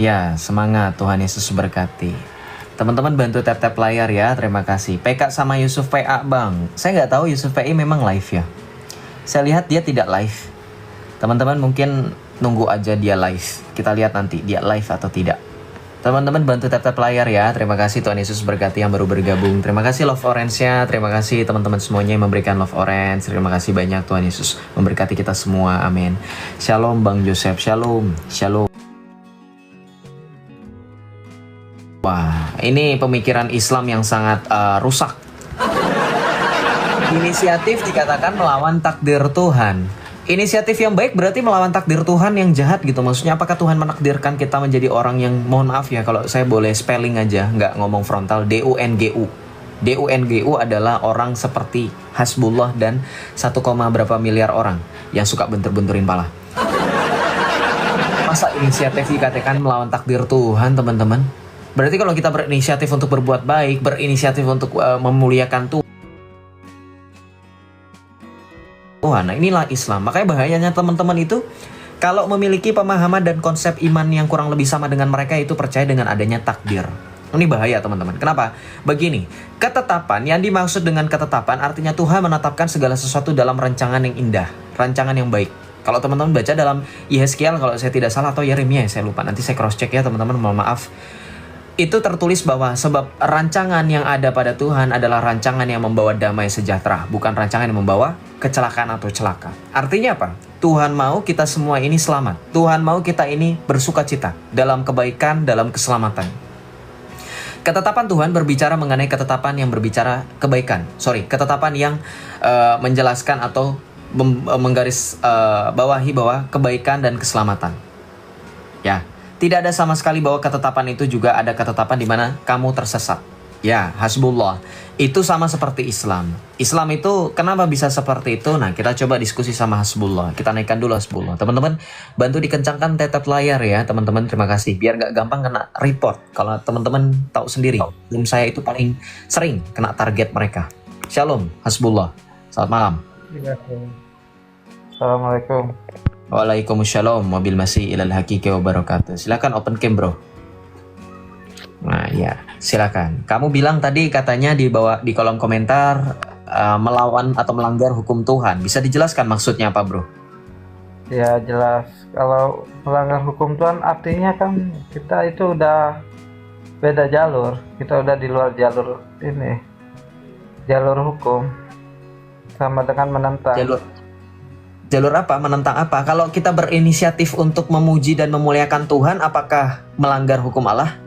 Ya, semangat. Tuhan Yesus berkati. Teman-teman bantu tap-tap layar ya, terima kasih. PK sama Yusuf PA bang. Saya nggak tahu Yusuf PI memang live ya. Saya lihat dia tidak live. Teman-teman mungkin nunggu aja dia live. Kita lihat nanti dia live atau tidak. Teman-teman bantu tap-tap layar ya. Terima kasih, Tuhan Yesus berkati yang baru bergabung. Terima kasih Love Orange-nya. Terima kasih teman-teman semuanya yang memberikan Love Orange. Terima kasih banyak, Tuhan Yesus memberkati kita semua. Amin. Shalom Bang Joseph. Shalom. Shalom. Wah, ini pemikiran Islam yang sangat rusak. Inisiatif dikatakan melawan takdir Tuhan. Inisiatif yang baik berarti melawan takdir Tuhan yang jahat gitu. Maksudnya apakah Tuhan menakdirkan kita menjadi orang yang, mohon maaf ya kalau saya boleh spelling aja, nggak ngomong frontal, DUNGU. DUNGU adalah orang seperti Hasbullah dan 1, berapa miliar orang yang suka bentur-benturin pala. Masa inisiatif dikatakan melawan takdir Tuhan, teman-teman? Berarti kalau kita berinisiatif untuk berbuat baik, berinisiatif untuk memuliakan Tuhan, nah inilah Islam. Makanya bahayanya teman-teman itu kalau memiliki pemahaman dan konsep iman yang kurang lebih sama dengan mereka, itu percaya dengan adanya takdir. Ini bahaya teman-teman. Kenapa? Begini, ketetapan, yang dimaksud dengan ketetapan artinya Tuhan menetapkan segala sesuatu dalam rancangan yang indah, rancangan yang baik. Kalau teman-teman baca dalam Yehezkiel kalau saya tidak salah, atau Yeremia, saya lupa, nanti saya cross check ya teman-teman, mohon maaf. Itu tertulis bahwa sebab rancangan yang ada pada Tuhan adalah rancangan yang membawa damai sejahtera, bukan rancangan yang membawa kecelakaan atau celaka. Artinya apa? Tuhan mau kita semua ini selamat. Tuhan mau kita ini bersuka cita dalam kebaikan, dalam keselamatan. Ketetapan Tuhan berbicara mengenai ketetapan yang berbicara kebaikan. Ketetapan yang menjelaskan atau menggaris bawahi bahwa kebaikan dan keselamatan. Ya. Tidak ada sama sekali bahwa ketetapan itu juga ada ketetapan di mana kamu tersesat. Ya, Hasbullah. Itu sama seperti Islam. Islam itu kenapa bisa seperti itu? Nah, kita coba diskusi sama Hasbullah. Kita naikkan dulu Hasbullah. Teman-teman, bantu dikencangkan tap layar ya, teman-teman. Terima kasih. Biar nggak gampang kena report. Kalau teman-teman tahu sendiri, tim saya itu paling sering kena target mereka. Shalom, Hasbullah. Selamat malam. Assalamualaikum. Waalaikumsalam wabil masih ilal haqiqi wa barakatuh. Silakan open cam bro. Nah ya, silakan. Kamu bilang tadi katanya di bawah di kolom komentar melawan atau melanggar hukum Tuhan. Bisa dijelaskan maksudnya apa bro? Ya jelas. Kalau melanggar hukum Tuhan artinya kan kita itu udah beda jalur. Kita udah di luar jalur ini. Jalur hukum. Sama dengan menentang. Jalur apa? Menentang apa? Kalau kita berinisiatif untuk memuji dan memuliakan Tuhan, apakah melanggar hukum Allah?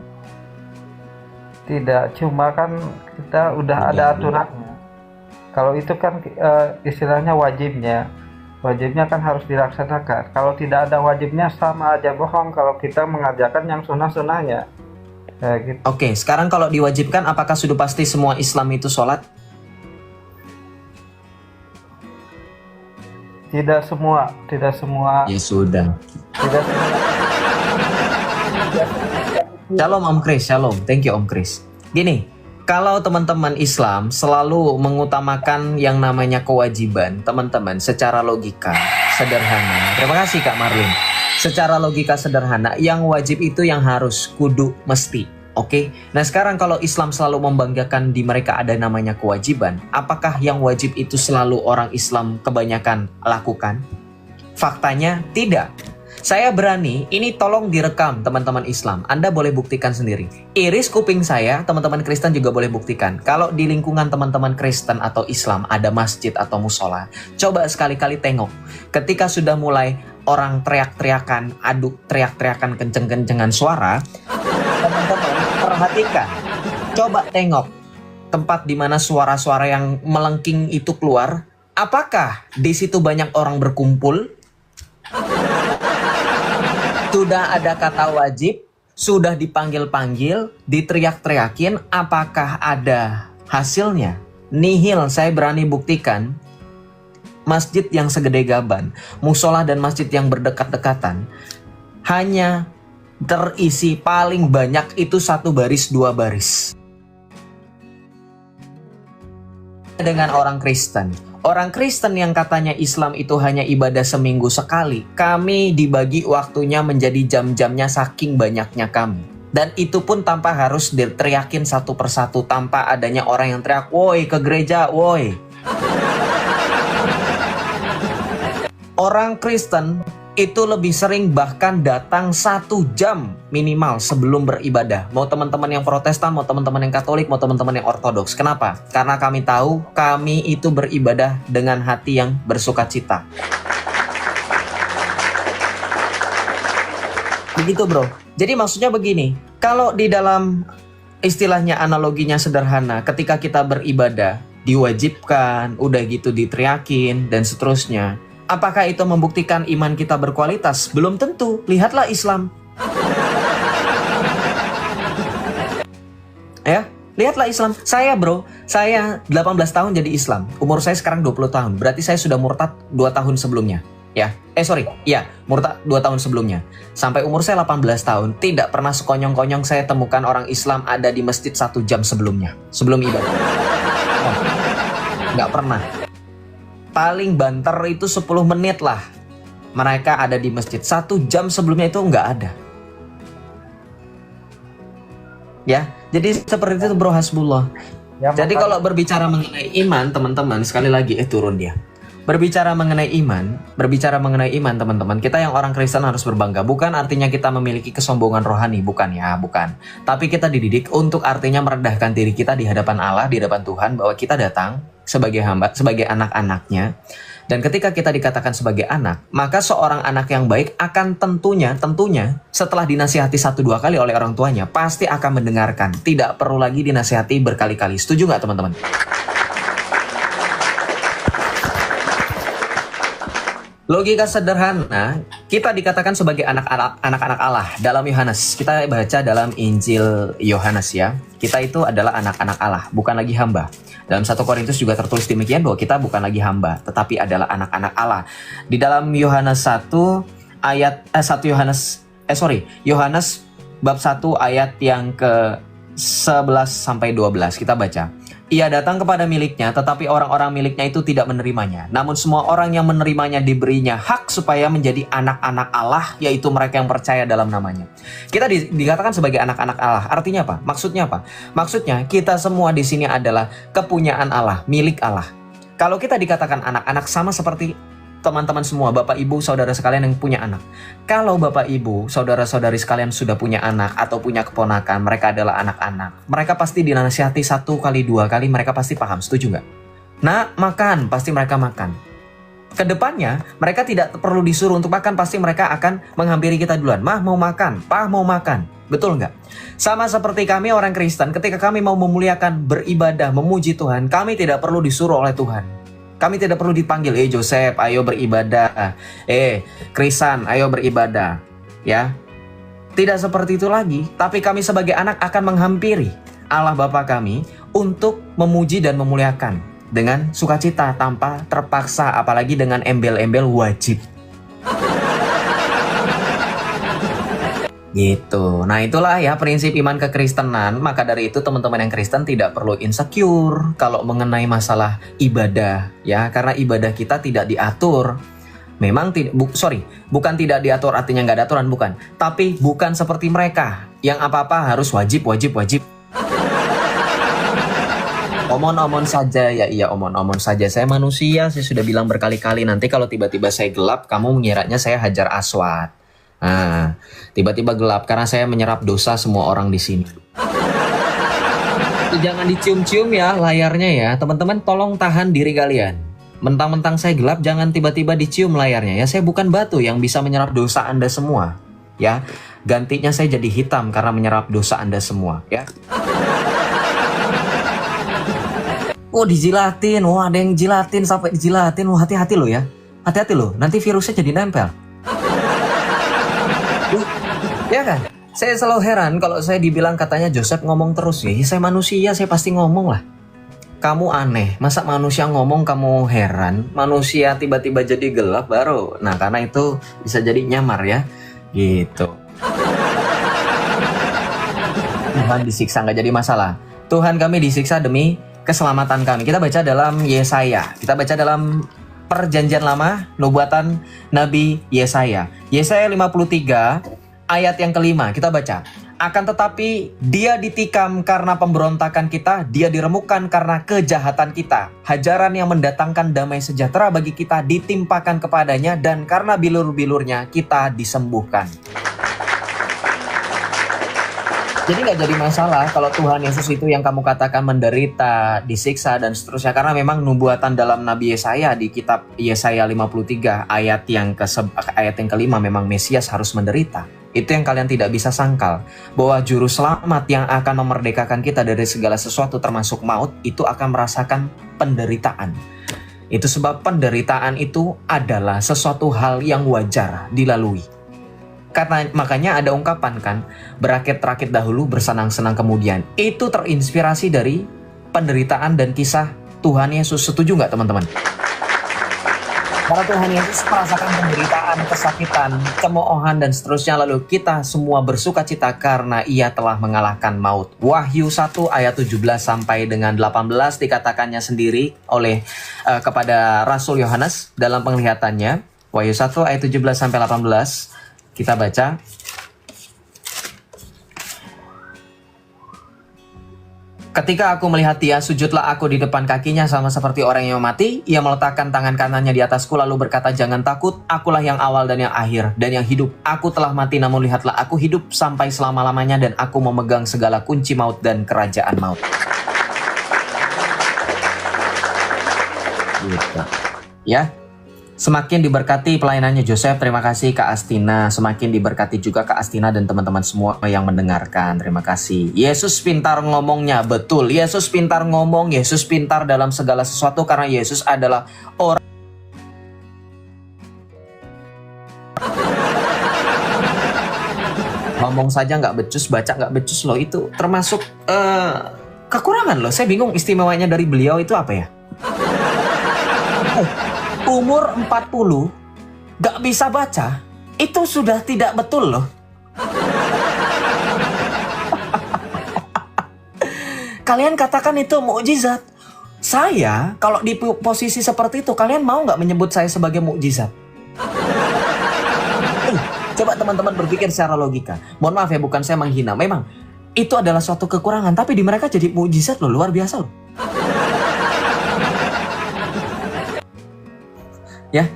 Tidak, cuma kan kita udah ada aturannya. Kalau itu kan istilahnya wajibnya. Wajibnya kan harus dilaksanakan. Kalau tidak ada wajibnya sama aja bohong kalau kita mengerjakan yang sunnah-sunnahnya. Gitu. Oke, sekarang kalau diwajibkan, apakah sudah pasti semua Islam itu sholat? Tidak semua. Ya sudah. Tidak semua. Shalom Om Chris, shalom. Thank you Om Chris. Gini, kalau teman-teman Islam selalu mengutamakan yang namanya kewajiban, teman-teman secara logika sederhana. Terima kasih Kak Marlin. Secara logika sederhana, yang wajib itu yang harus, kudu, mesti. Oke, nah sekarang kalau Islam selalu membanggakan di mereka ada namanya kewajiban, apakah yang wajib itu selalu orang Islam kebanyakan lakukan? Faktanya tidak. Saya berani, ini tolong direkam teman-teman Islam. Anda boleh buktikan sendiri. Iris kuping saya, teman-teman Kristen juga boleh buktikan. Kalau di lingkungan teman-teman Kristen atau Islam ada masjid atau musola, coba sekali-kali tengok. Ketika sudah mulai orang teriak-teriakan, teriak-teriakan kenceng-kencengan suara, teman-teman perhatikan, coba tengok tempat di mana suara-suara yang melengking itu keluar. Apakah di situ banyak orang berkumpul? Sudah ada kata wajib, sudah dipanggil-panggil, diteriak-teriakin, apakah ada hasilnya? Nihil, saya berani buktikan. Masjid yang segede gaban, musola dan masjid yang berdekatan, hanya terisi paling banyak itu 1 baris 2 baris. Dengan orang Kristen, Orang Kristen yang katanya Islam itu hanya ibadah seminggu sekali, kami dibagi waktunya menjadi jam-jamnya saking banyaknya kami. Dan itu pun tanpa harus diteriakin satu persatu, tanpa adanya orang yang teriak, "Woi, ke gereja, woi." Orang Kristen itu lebih sering bahkan datang 1 jam minimal sebelum beribadah. Mau teman-teman yang Protestan, mau teman-teman yang Katolik, mau teman-teman yang Ortodoks. Kenapa? Karena kami tahu kami itu beribadah dengan hati yang bersukacita. Begitu bro. Jadi maksudnya begini, kalau di dalam istilahnya analoginya sederhana, ketika kita beribadah, diwajibkan, udah gitu diteriakin, dan seterusnya. Apakah itu membuktikan iman kita berkualitas? Belum tentu. Lihatlah Islam. Ya, lihatlah Islam. Saya 18 tahun jadi Islam. Umur saya sekarang 20 tahun. Berarti saya sudah murtad 2 tahun sebelumnya. Murtad 2 tahun sebelumnya. Sampai umur saya 18 tahun, tidak pernah sekonyong-konyong saya temukan orang Islam ada di masjid 1 jam sebelumnya. Sebelum ibadah. Nggak pernah. Paling banter itu 10 menit lah mereka ada di masjid. 1 jam sebelumnya itu nggak ada. Ya, jadi seperti itu bro, hasbullah. Ya, Jadi kalau berbicara mengenai iman, teman-teman, sekali lagi turun dia. Berbicara mengenai iman, teman-teman, kita yang orang Kristen harus berbangga. Bukan artinya kita memiliki kesombongan rohani, bukan. Tapi kita dididik untuk artinya merendahkan diri kita di hadapan Allah, di hadapan Tuhan, bahwa kita datang sebagai hamba, sebagai anak-anaknya. Dan ketika kita dikatakan sebagai anak, maka seorang anak yang baik akan tentunya setelah dinasihati 1-2 kali oleh orang tuanya, pasti akan mendengarkan. Tidak perlu lagi dinasihati berkali-kali. Setuju nggak teman-teman? Logika sederhana, kita dikatakan sebagai anak-anak Allah dalam Yohanes. Kita baca dalam Injil Yohanes ya. Kita itu adalah anak-anak Allah, bukan lagi hamba. Dalam 1 Korintus juga tertulis demikian bahwa kita bukan lagi hamba, tetapi adalah anak-anak Allah. Di dalam Yohanes Yohanes bab 1 ayat yang ke-11 sampai 12 kita baca. Ia datang kepada miliknya, tetapi orang-orang miliknya itu tidak menerimanya. Namun semua orang yang menerimanya diberinya hak supaya menjadi anak-anak Allah, yaitu mereka yang percaya dalam namanya. Kita dikatakan sebagai anak-anak Allah. Artinya apa? Maksudnya apa? Maksudnya kita semua di sini adalah kepunyaan Allah, milik Allah. Kalau kita dikatakan anak-anak, sama seperti teman-teman semua, bapak ibu saudara sekalian yang punya anak. Kalau bapak ibu saudara-saudari sekalian sudah punya anak atau punya keponakan, mereka adalah anak-anak, mereka pasti dinasihati 1 kali 2 kali, mereka pasti paham. Setuju nggak? Nah, makan, pasti mereka makan. Kedepannya mereka tidak perlu disuruh untuk makan, pasti mereka akan menghampiri kita duluan. Mah mau makan, pah mau makan. Betul nggak? Sama seperti kami orang Kristen, ketika kami mau memuliakan, beribadah, memuji Tuhan, kami tidak perlu disuruh oleh Tuhan. Kami tidak perlu dipanggil, Joseph, ayo beribadah. Krisan, ayo beribadah. Ya, tidak seperti itu lagi. Tapi kami sebagai anak akan menghampiri Allah Bapa kami untuk memuji dan memuliakan dengan sukacita tanpa terpaksa, apalagi dengan embel-embel wajib. Gitu. Nah itulah ya prinsip iman kekristenan. Maka dari itu teman-teman yang Kristen tidak perlu insecure kalau mengenai masalah ibadah ya, karena ibadah kita tidak diatur. Memang bukan tidak diatur artinya nggak ada aturan, bukan. Tapi bukan seperti mereka yang apa-apa harus wajib. Omon-omon saja ya, iya omon-omon saja. Saya manusia, saya sudah bilang berkali-kali. Nanti kalau tiba-tiba saya gelap, kamu mengiranya saya Hajar Aswad. Nah, tiba-tiba gelap karena saya menyerap dosa semua orang di sini. Jangan dicium-cium ya layarnya ya, teman-teman. Tolong tahan diri kalian. Mentang-mentang saya gelap, jangan tiba-tiba dicium layarnya ya. Saya bukan batu yang bisa menyerap dosa Anda semua. Ya, gantinya saya jadi hitam karena menyerap dosa Anda semua. Ya. Oh dijilatin, wah ada yang jilatin sampai dijilatin. Wah hati-hati lo ya, hati-hati lo. Nanti virusnya jadi nempel. Ya kan? Saya selalu heran kalau saya dibilang katanya Joseph ngomong terus ya. Saya manusia, saya pasti ngomong lah. Kamu aneh, masa manusia ngomong kamu heran? Manusia tiba-tiba jadi gelap baru. Nah karena itu bisa jadi nyamar ya. Gitu. Tuhan disiksa nggak jadi masalah. Tuhan kami disiksa demi keselamatan kami. Kita baca dalam Yesaya. Kita baca dalam Perjanjian Lama, nubuatan Nabi Yesaya. Yesaya 53 ayat yang kelima. Kita baca. Akan tetapi dia ditikam karena pemberontakan kita, dia diremukkan karena kejahatan kita. Hajaran yang mendatangkan damai sejahtera bagi kita ditimpakan kepadanya, dan karena bilur-bilurnya kita disembuhkan. Jadi nggak jadi masalah kalau Tuhan Yesus itu yang kamu katakan menderita, disiksa, dan seterusnya. Karena memang nubuatan dalam Nabi Yesaya di kitab Yesaya 53 ayat yang kelima memang Mesias harus menderita. Itu yang kalian tidak bisa sangkal. Bahwa juru selamat yang akan memerdekakan kita dari segala sesuatu termasuk maut itu akan merasakan penderitaan. Itu sebab penderitaan itu adalah sesuatu hal yang wajar dilalui. Karena makanya ada ungkapan kan, berakit-rakit dahulu, bersenang-senang kemudian. Itu terinspirasi dari penderitaan dan kisah Tuhan Yesus. Setuju nggak teman-teman? Karena Tuhan Yesus merasakan penderitaan, kesakitan, cemoohan, dan seterusnya. Lalu kita semua bersuka cita karena ia telah mengalahkan maut. Wahyu 1 ayat 17 sampai dengan 18 dikatakannya sendiri oleh kepada Rasul Yohanes dalam penglihatannya. Wahyu 1 ayat 17 sampai 18. Kita baca. Ketika aku melihat dia, sujudlah aku di depan kakinya sama seperti orang yang mati. Ia meletakkan tangan kanannya di atasku lalu berkata, jangan takut, akulah yang awal dan yang akhir dan yang hidup. Aku telah mati namun lihatlah aku hidup sampai selama-lamanya dan aku memegang segala kunci maut dan kerajaan maut. Gitu. Ya. Semakin diberkati pelayanannya Joseph. Terima kasih Kak Astina. Semakin diberkati juga Kak Astina dan teman-teman semua yang mendengarkan. Terima kasih. Yesus pintar ngomongnya. Betul, Yesus pintar ngomong. Yesus pintar dalam segala sesuatu karena Yesus adalah orang. Ngomong saja nggak becus, baca nggak becus loh. Itu termasuk kekurangan loh. Saya bingung istimewanya dari beliau itu apa ya? Umur 40 gak bisa baca, itu sudah tidak betul loh. Kalian katakan itu mukjizat. Saya kalau di posisi seperti itu, kalian mau gak menyebut saya sebagai mukjizat? Coba teman-teman berpikir secara logika. Mohon maaf ya, bukan saya menghina. Memang itu adalah suatu kekurangan, tapi di mereka jadi mukjizat loh, luar biasa loh. Ya,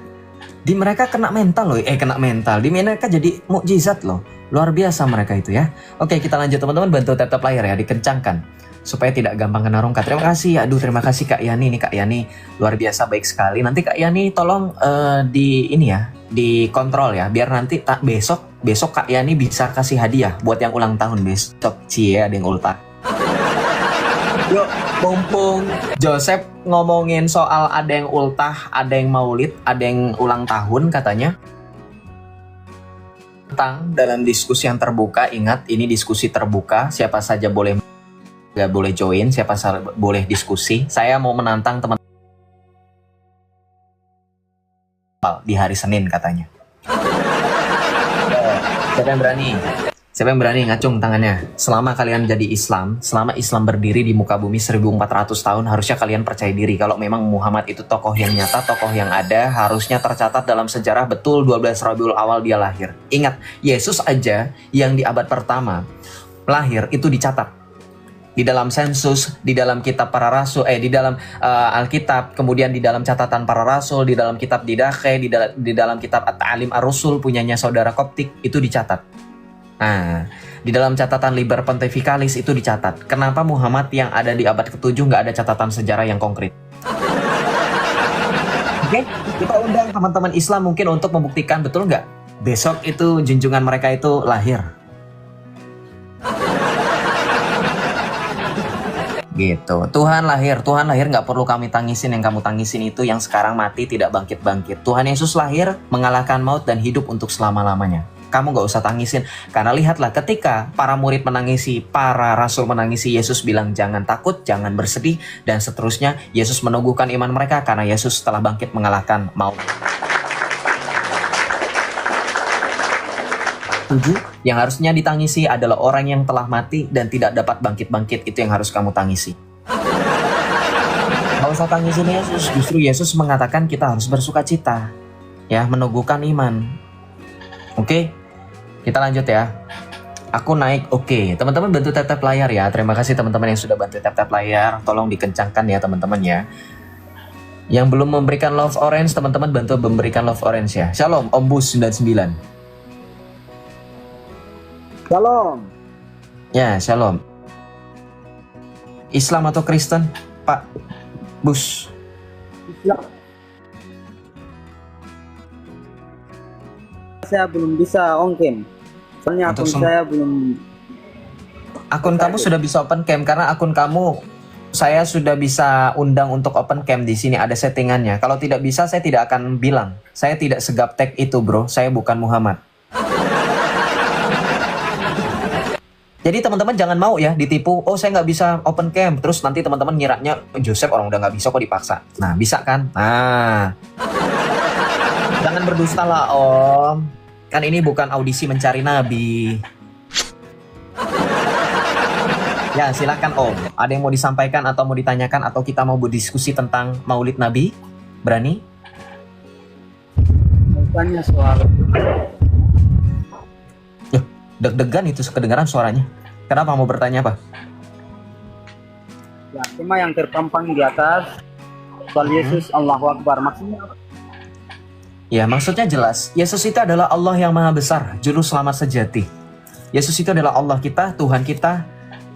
di mereka kena mental loh, kena mental. Di mereka jadi mukjizat loh, luar biasa mereka itu ya. Oke, kita lanjut teman-teman, bantu tap layar ya, dikencangkan supaya tidak gampang kena rongga. Terima kasih, aduh terima kasih Kak Yani, nih Kak Yani luar biasa baik sekali. Nanti Kak Yani tolong di ini ya, dikontrol ya, biar nanti besok Kak Yani bisa kasih hadiah buat yang ulang tahun besok. Cie, ada yang ultah. Yuk, mumpung Joseph ngomongin soal ada yang ultah, ada yang maulid, ada yang ulang tahun katanya. Tentang dalam diskusi yang terbuka, ingat ini diskusi terbuka, siapa saja boleh, nggak boleh join, siapa saja boleh diskusi. Saya mau menantang teman di hari Senin katanya. Siapa yang berani? Siapa yang berani ngacung tangannya? Selama kalian jadi Islam, selama Islam berdiri di muka bumi 1400 tahun, harusnya kalian percaya diri kalau memang Muhammad itu tokoh yang nyata, tokoh yang ada, harusnya tercatat dalam sejarah betul 12 Rabiul Awal dia lahir. Ingat, Yesus aja yang di abad pertama lahir itu dicatat. Di dalam sensus, di dalam kitab para rasul, di dalam Alkitab, kemudian di dalam catatan para rasul, di dalam kitab Didache, di dalam kitab At-Ta'alim Ar-Rusul punyanya saudara Koptik, itu dicatat. Nah, di dalam catatan Liber Pontificalis itu dicatat. Kenapa Muhammad yang ada di abad ke-7 nggak ada catatan sejarah yang konkret? Oke, kita undang teman-teman Islam mungkin untuk membuktikan betul nggak besok itu junjungan mereka itu lahir. Gitu. Tuhan lahir nggak perlu kami tangisin. Yang kamu tangisin itu yang sekarang mati tidak bangkit-bangkit. Tuhan Yesus lahir mengalahkan maut dan hidup untuk selama-lamanya. Kamu gak usah tangisin. Karena lihatlah ketika para murid menangisi, para rasul menangisi, Yesus bilang jangan takut, jangan bersedih, dan seterusnya. Yesus meneguhkan iman mereka karena Yesus telah bangkit mengalahkan maut. Yang harusnya ditangisi adalah orang yang telah mati dan tidak dapat bangkit-bangkit. Itu yang harus kamu tangisi. Gak usah tangisin Yesus. Justru Yesus mengatakan kita harus bersuka cita, ya, meneguhkan iman. Oke, kita lanjut ya. Aku naik, oke. Teman-teman bantu tap-tap layar ya. Terima kasih teman-teman yang sudah bantu tap-tap layar. Tolong dikencangkan ya teman-teman ya. Yang belum memberikan love orange, teman-teman bantu memberikan love orange ya. Shalom, Om Bus 99. Shalom. Ya, shalom. Islam atau Kristen, Pak Bus? Islam. Saya belum bisa on-cam. Soalnya Untuk akun saya belum. Akun kamu sudah bisa open cam karena akun kamu saya sudah bisa undang untuk open cam di sini, ada settingannya. Kalau tidak bisa saya tidak akan bilang. Saya tidak segaptek itu, bro. Saya bukan Muhammad. Jadi teman-teman jangan mau ya ditipu. Oh, saya nggak bisa open cam. Terus nanti teman-teman ngiranya Joseph orang udah nggak bisa kok dipaksa. Nah, bisa kan? Nah, jangan berdusta lah, Om. Kan ini bukan audisi mencari nabi. Ya, silakan Om. Ada yang mau disampaikan atau mau ditanyakan atau kita mau berdiskusi tentang Maulid Nabi? Berani? Tanya soal Yuh, deg-degan itu kedengaran suaranya. Kenapa mau bertanya apa? ya, tema yang terpampang di atas soal Yesus Allahu Akbar. Maksudnya apa? Ya, maksudnya jelas. Yesus itu adalah Allah yang maha besar, juru selamat sejati. Yesus itu adalah Allah kita, Tuhan kita,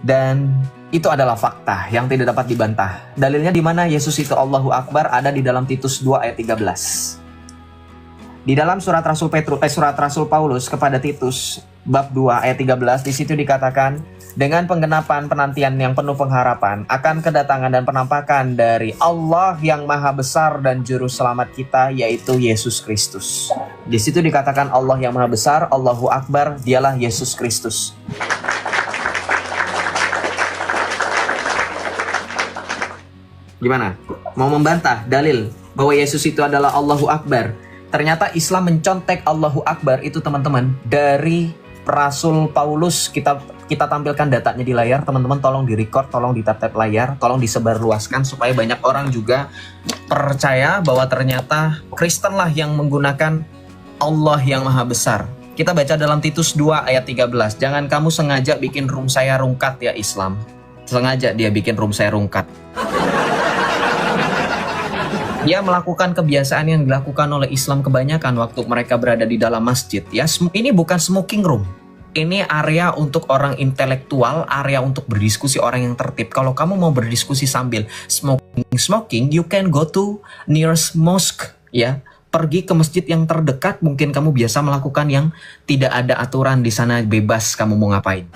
dan itu adalah fakta yang tidak dapat dibantah. Dalilnya di mana Yesus itu Allahu Akbar ada di dalam Titus 2 ayat 13. Di dalam surat Rasul Paulus kepada Titus bab 2 ayat 13, di situ dikatakan, dengan penggenapan penantian yang penuh pengharapan akan kedatangan dan penampakan dari Allah yang maha besar dan juru selamat kita, yaitu Yesus Kristus. Di situ dikatakan Allah yang maha besar, Allahu Akbar, dialah Yesus Kristus. Gimana? Mau membantah dalil bahwa Yesus itu adalah Allahu Akbar? Ternyata Islam mencontek Allahu Akbar itu teman-teman dari Rasul Paulus. Kita tampilkan datanya di layar, teman-teman tolong di-record, tolong di-tap-tap layar, tolong disebarluaskan supaya banyak orang juga percaya bahwa ternyata Kristen lah yang menggunakan Allah yang maha besar. Kita baca dalam Titus 2 ayat 13. Jangan kamu sengaja bikin room saya rungkat ya Islam. Sengaja dia bikin room saya rungkat. Dia melakukan kebiasaan yang dilakukan oleh Islam kebanyakan waktu mereka berada di dalam masjid. Ya, ini bukan smoking room. Ini area untuk orang intelektual, area untuk berdiskusi orang yang tertib. Kalau kamu mau berdiskusi sambil smoking, you can go to nearest mosque, ya. Pergi ke masjid yang terdekat, mungkin kamu biasa melakukan yang tidak ada aturan di sana, bebas kamu mau ngapain.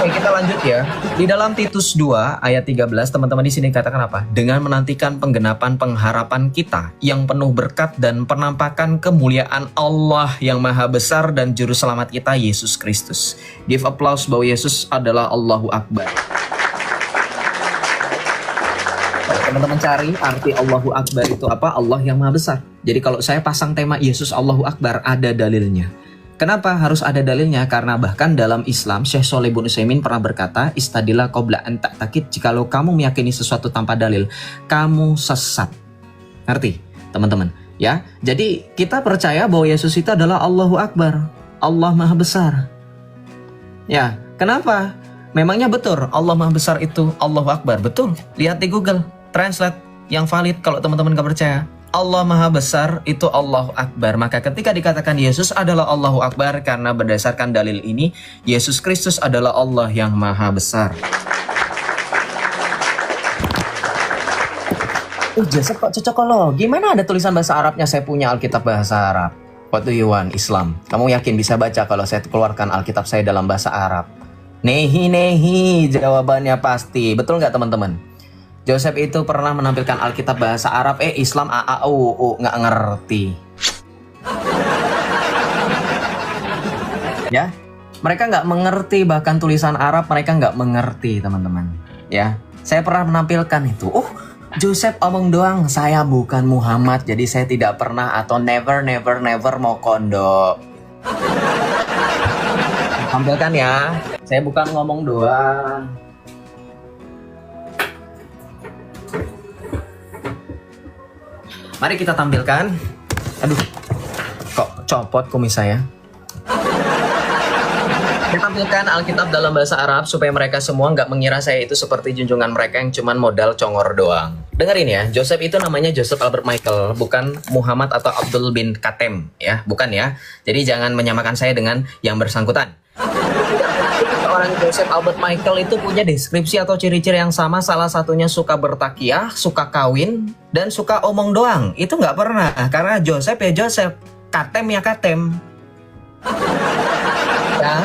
Oke, kita lanjut ya. Di dalam Titus 2 ayat 13, teman-teman di sini katakan apa? Dengan menantikan penggenapan pengharapan kita yang penuh berkat dan penampakan kemuliaan Allah yang maha besar dan juru selamat kita, Yesus Kristus. Give applause bahwa Yesus adalah Allahu Akbar. Teman-teman cari arti Allahu Akbar itu apa? Allah yang maha besar. Jadi kalau saya pasang tema Yesus Allahu Akbar, ada dalilnya. Kenapa harus ada dalilnya? Karena bahkan dalam Islam, Syekh Shalih bin Utsaimin pernah berkata, istadillah qabla an ta'taqid, jikalau kamu meyakini sesuatu tanpa dalil, kamu sesat. Ngerti, teman-teman? Ya, jadi kita percaya bahwa Yesus itu adalah Allahu Akbar, Allah Maha Besar. Ya, kenapa? Memangnya betul Allah Maha Besar itu Allahu Akbar? Betul, lihat di Google Translate yang valid kalau teman-teman gak percaya. Allah Maha Besar itu Allahu Akbar. Maka ketika dikatakan Yesus adalah Allahu Akbar, karena berdasarkan dalil ini, Yesus Kristus adalah Allah yang Maha Besar. Joseph kok cocokologi? Gimana ada tulisan bahasa Arabnya? Saya punya Alkitab bahasa Arab. What do you want, Islam? Kamu yakin bisa baca kalau saya keluarkan Alkitab saya dalam bahasa Arab? Nehi, jawabannya pasti. Betul nggak teman-teman? Joseph itu pernah menampilkan Alkitab bahasa Arab, Islam nggak ngerti. Ya, mereka nggak mengerti, bahkan tulisan Arab mereka nggak mengerti, teman-teman. Ya, saya pernah menampilkan itu. Joseph omong doang, saya bukan Muhammad, jadi saya tidak pernah atau never mau kondok. Tampilkan ya, saya bukan ngomong doang. Mari kita tampilkan. Aduh, kok copot kumis saya. Kita tampilkan Alkitab dalam bahasa Arab supaya mereka semua nggak mengira saya itu seperti junjungan mereka yang cuman modal congor doang. Dengerin ya, Joseph itu namanya Joseph Albert Michael, bukan Muhammad atau Abdul bin Katem, ya, bukan ya. Jadi jangan menyamakan saya dengan yang bersangkutan. Seorang Joseph Albert Michael itu punya deskripsi atau ciri-ciri yang sama, salah satunya suka bertakiah, suka kawin, dan suka omong doang. Itu nggak pernah, karena Joseph ya Joseph, Katem ya Katem. Ya,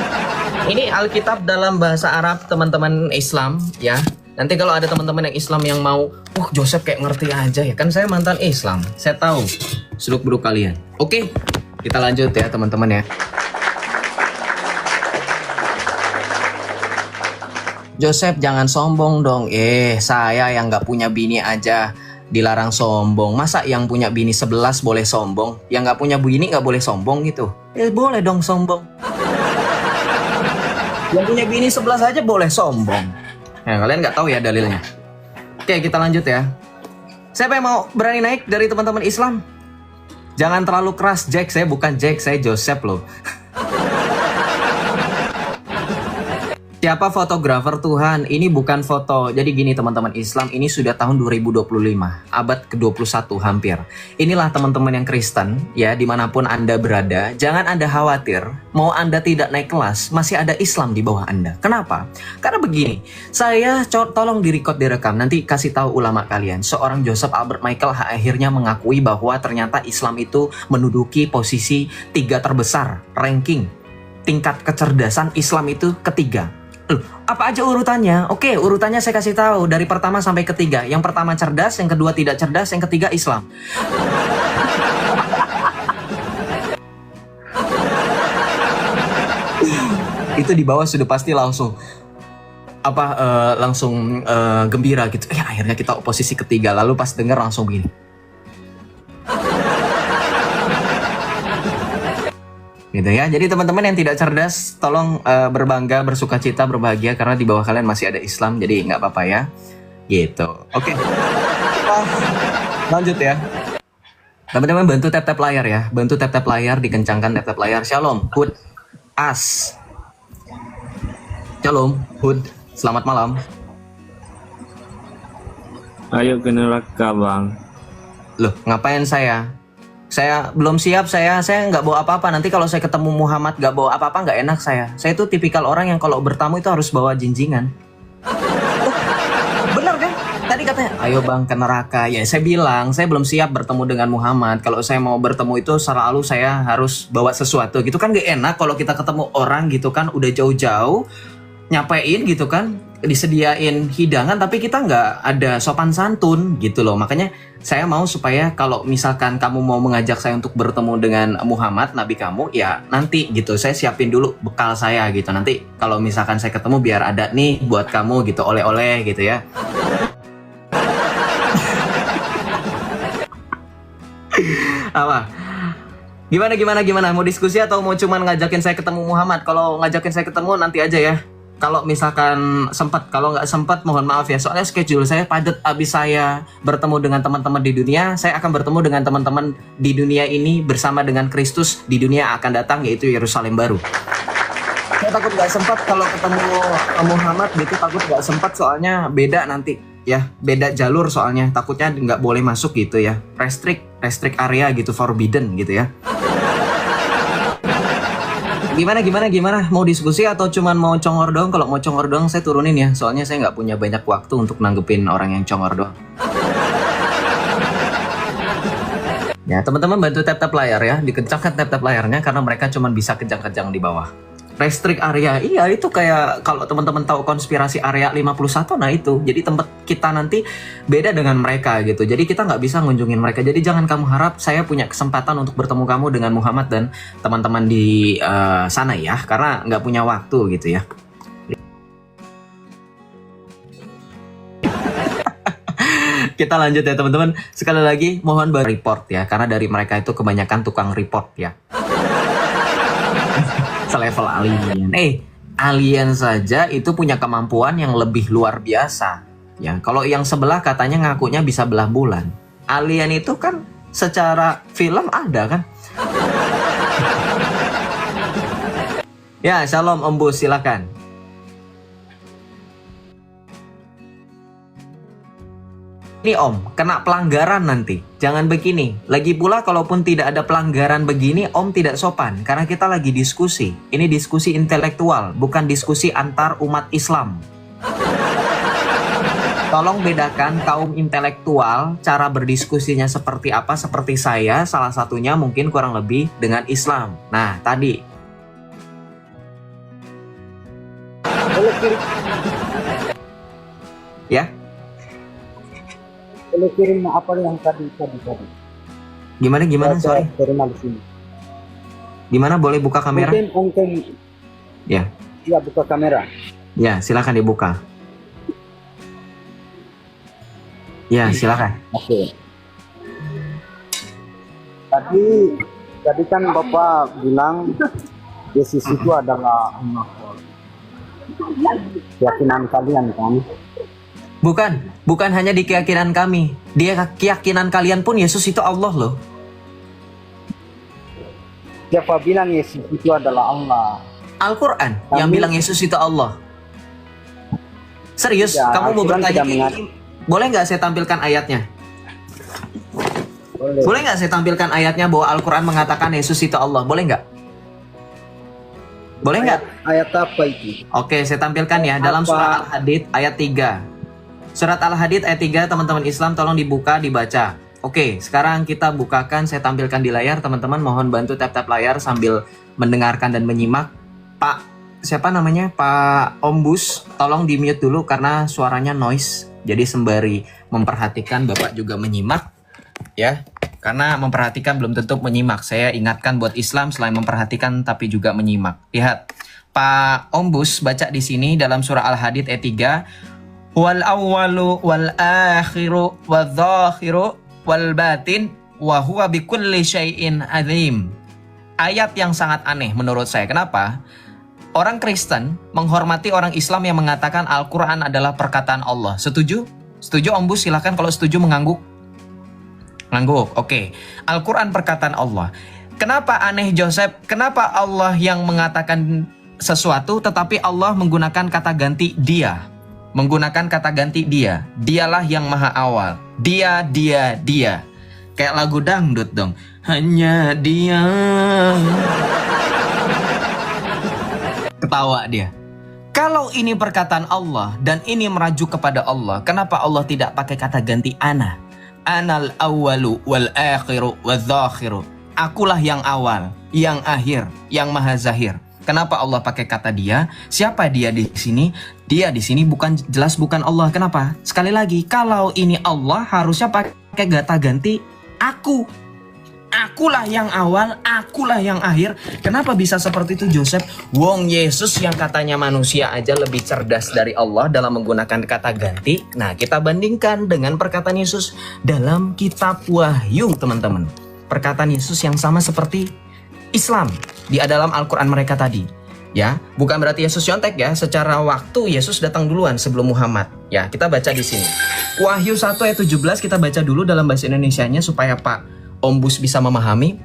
ini Alkitab dalam bahasa Arab teman-teman Islam ya. Nanti kalau ada teman-teman yang Islam yang mau, Joseph kayak ngerti aja ya, kan saya mantan Islam, saya tahu seluk-beluk kalian. Oke, kita lanjut ya teman-teman ya. Joseph jangan sombong dong. Saya yang nggak punya bini aja dilarang sombong. Masa yang punya bini 11 boleh sombong? Yang nggak punya bini nggak boleh sombong gitu? Boleh dong sombong. Yang punya bini 11 aja boleh sombong. Nah, kalian nggak tahu ya dalilnya. Oke, kita lanjut ya. Siapa yang mau berani naik dari teman-teman Islam? Jangan terlalu keras, Jack. Saya bukan Jack, saya Joseph loh. Siapa fotografer Tuhan? Ini bukan foto. Jadi gini teman-teman Islam, ini sudah tahun 2025, abad ke-21 hampir. Inilah teman-teman yang Kristen, ya dimanapun Anda berada, jangan Anda khawatir, mau Anda tidak naik kelas, masih ada Islam di bawah Anda. Kenapa? Karena begini, saya tolong direkam, nanti kasih tahu ulama kalian. Seorang Joseph Albert Michael akhirnya mengakui bahwa ternyata Islam itu menduduki posisi 3 terbesar, ranking, tingkat kecerdasan Islam itu ketiga. Apa aja urutannya? Oke, urutannya saya kasih tahu dari pertama sampai ketiga. Yang pertama cerdas, yang kedua tidak cerdas, yang ketiga Islam. Itu di bawah sudah pasti langsung gembira gitu. Akhirnya kita posisi ketiga. Lalu pas denger langsung begini. Gitu ya. Jadi teman-teman yang tidak cerdas tolong berbangga, bersukacita, berbahagia karena di bawah kalian masih ada Islam. Jadi nggak apa-apa ya. Gitu. Oke. Lanjut ya. Teman-teman bantu tap-tap layar ya. Bantu tap-tap layar, dikencangkan tap-tap layar. Shalom, Hud, As. Shalom, Hud. Selamat malam. Ayo ke neraka, Bang. Loh, ngapain saya? Saya belum siap, saya nggak bawa apa-apa. Nanti kalau saya ketemu Muhammad nggak bawa apa-apa, nggak enak saya. Saya itu tipikal orang yang kalau bertamu itu harus bawa jinjingan. Bener kan? Tadi katanya, ayo bang ke neraka. Ya saya bilang, saya belum siap bertemu dengan Muhammad. Kalau saya mau bertemu itu selalu saya harus bawa sesuatu gitu kan. Nggak enak kalau kita ketemu orang gitu kan, udah jauh-jauh, nyapain gitu kan, disediain hidangan tapi kita nggak ada sopan santun gitu loh. Makanya saya mau supaya kalau misalkan kamu mau mengajak saya untuk bertemu dengan Muhammad, Nabi kamu, ya nanti gitu saya siapin dulu bekal saya gitu. Nanti kalau misalkan saya ketemu biar ada nih buat kamu gitu, oleh-oleh gitu ya. Apa? Gimana? Mau diskusi atau mau cuman ngajakin saya ketemu Muhammad? Kalau ngajakin saya ketemu nanti aja ya. Kalau misalkan sempat, kalau nggak sempat mohon maaf ya. Soalnya schedule saya padat. Abis saya bertemu dengan teman-teman di dunia, saya akan bertemu dengan teman-teman di dunia ini bersama dengan Kristus di dunia akan datang, yaitu Yerusalem baru. Saya takut nggak sempat kalau ketemu Muhammad gitu, takut nggak sempat soalnya beda nanti ya, beda jalur soalnya. Takutnya nggak boleh masuk gitu ya, restrict area gitu, forbidden gitu ya. Gimana? Mau diskusi atau cuman mau congor doang? Kalau mau congor doang saya turunin ya. Soalnya saya nggak punya banyak waktu untuk nanggepin orang yang congor doang. Ya teman-teman bantu tap-tap layar ya. Dikencangkan tap-tap layarnya karena mereka cuman bisa kejang-kejang di bawah. Restrict area, iya itu kayak kalau teman-teman tahu konspirasi area 51, nah itu. Jadi tempat kita nanti beda dengan mereka gitu. Jadi kita nggak bisa ngunjungin mereka. Jadi jangan kamu harap saya punya kesempatan untuk bertemu kamu dengan Muhammad dan teman-teman di sana ya. Karena nggak punya waktu gitu ya. Kita lanjut ya teman-teman. Sekali lagi mohon report ya. Karena dari mereka itu kebanyakan tukang report ya. Selevel alien. Alien saja itu punya kemampuan yang lebih luar biasa. Ya, kalau yang sebelah katanya ngakunya bisa belah bulan. Alien itu kan secara film ada kan? Ya, shalom Om Bus, silakan. Ini Om, kena pelanggaran nanti. Jangan begini. Lagi pula kalaupun tidak ada pelanggaran begini, Om tidak sopan. Karena kita lagi diskusi. Ini diskusi intelektual, bukan diskusi antar umat Islam. Tolong bedakan kaum intelektual, cara berdiskusinya seperti apa, seperti saya, salah satunya mungkin kurang lebih dengan Islam. Nah, tadi. Ya? Boleh kirim apa yang tadi. Gimana? Sorry. Terima di sini. Gimana, boleh buka kamera? Mungkin. Ya. Iya, buka kamera. Ya, silakan dibuka. Ya, silakan. Oke. Tadi kan Bapak bilang Yesus itu adalah Allah. Keyakinan kalian kan? Bukan hanya di keyakinan kami. Di keyakinan kalian pun Yesus itu Allah loh. Siapa bilang Yesus itu adalah Allah? Al-Quran yang bilang Yesus itu Allah. Serius, Ya, kamu mau Al-Quran bertanya tidak ini? Boleh nggak saya tampilkan ayatnya? Boleh nggak saya tampilkan ayatnya bahwa Al-Quran mengatakan Yesus itu Allah? Boleh nggak? Boleh nggak? Ayat apa itu? Oke, saya tampilkan ya. Dalam surah Al-Hadid ayat 3. Surat Al-Hadid ayat 3, teman-teman Islam tolong dibuka, dibaca. Oke, sekarang kita bukakan, saya tampilkan di layar. Teman-teman mohon bantu tap-tap layar sambil mendengarkan dan menyimak. Pak, siapa namanya? Pak Ombus, tolong di-mute dulu karena suaranya noise. Jadi sembari memperhatikan, Bapak juga menyimak. Ya, karena memperhatikan belum tentu menyimak. Saya ingatkan buat Islam selain memperhatikan tapi juga menyimak. Lihat, Pak Ombus baca di sini dalam surah Al-Hadid ayat 3. Wal awwalu wal akhiru wal zahiru wal batin wa huwa bikulli syai'in azim. Ayat yang sangat aneh menurut saya. Kenapa? Orang Kristen menghormati orang Islam yang mengatakan Al-Quran adalah perkataan Allah. Setuju? Setuju Om Bus? Silahkan kalau setuju mengangguk. Ngangguk, oke. Al-Quran perkataan Allah. Kenapa aneh Joseph? Kenapa Allah yang mengatakan sesuatu tetapi Allah menggunakan kata ganti dia? Menggunakan kata ganti dia. Dialah yang maha awal. Dia. Kayak lagu dangdut dong. Hanya dia. Ketawa dia. Kalau ini perkataan Allah dan ini merajuk kepada Allah, kenapa Allah tidak pakai kata ganti ana? Anal awwalu wal akhiru wal zakhiru. Akulah yang awal, yang akhir, yang maha zahir. Kenapa Allah pakai kata dia? Siapa dia di sini? Dia di sini bukan jelas bukan Allah. Kenapa? Sekali lagi, kalau ini Allah harusnya pakai kata ganti aku. Akulah yang awal, akulah yang akhir. Kenapa bisa seperti itu Joseph? Wong Yesus yang katanya manusia aja lebih cerdas dari Allah dalam menggunakan kata ganti. Nah, kita bandingkan dengan perkataan Yesus dalam kitab Wahyu, teman-teman. Perkataan Yesus yang sama seperti Islam di dalam Al-Quran mereka tadi. Ya, bukan berarti Yesus nyontek ya. Secara waktu Yesus datang duluan sebelum Muhammad. Ya, kita baca di sini. Wahyu 1 ayat 17 kita baca dulu dalam bahasa Indonesianya supaya Pak Ombus bisa memahami.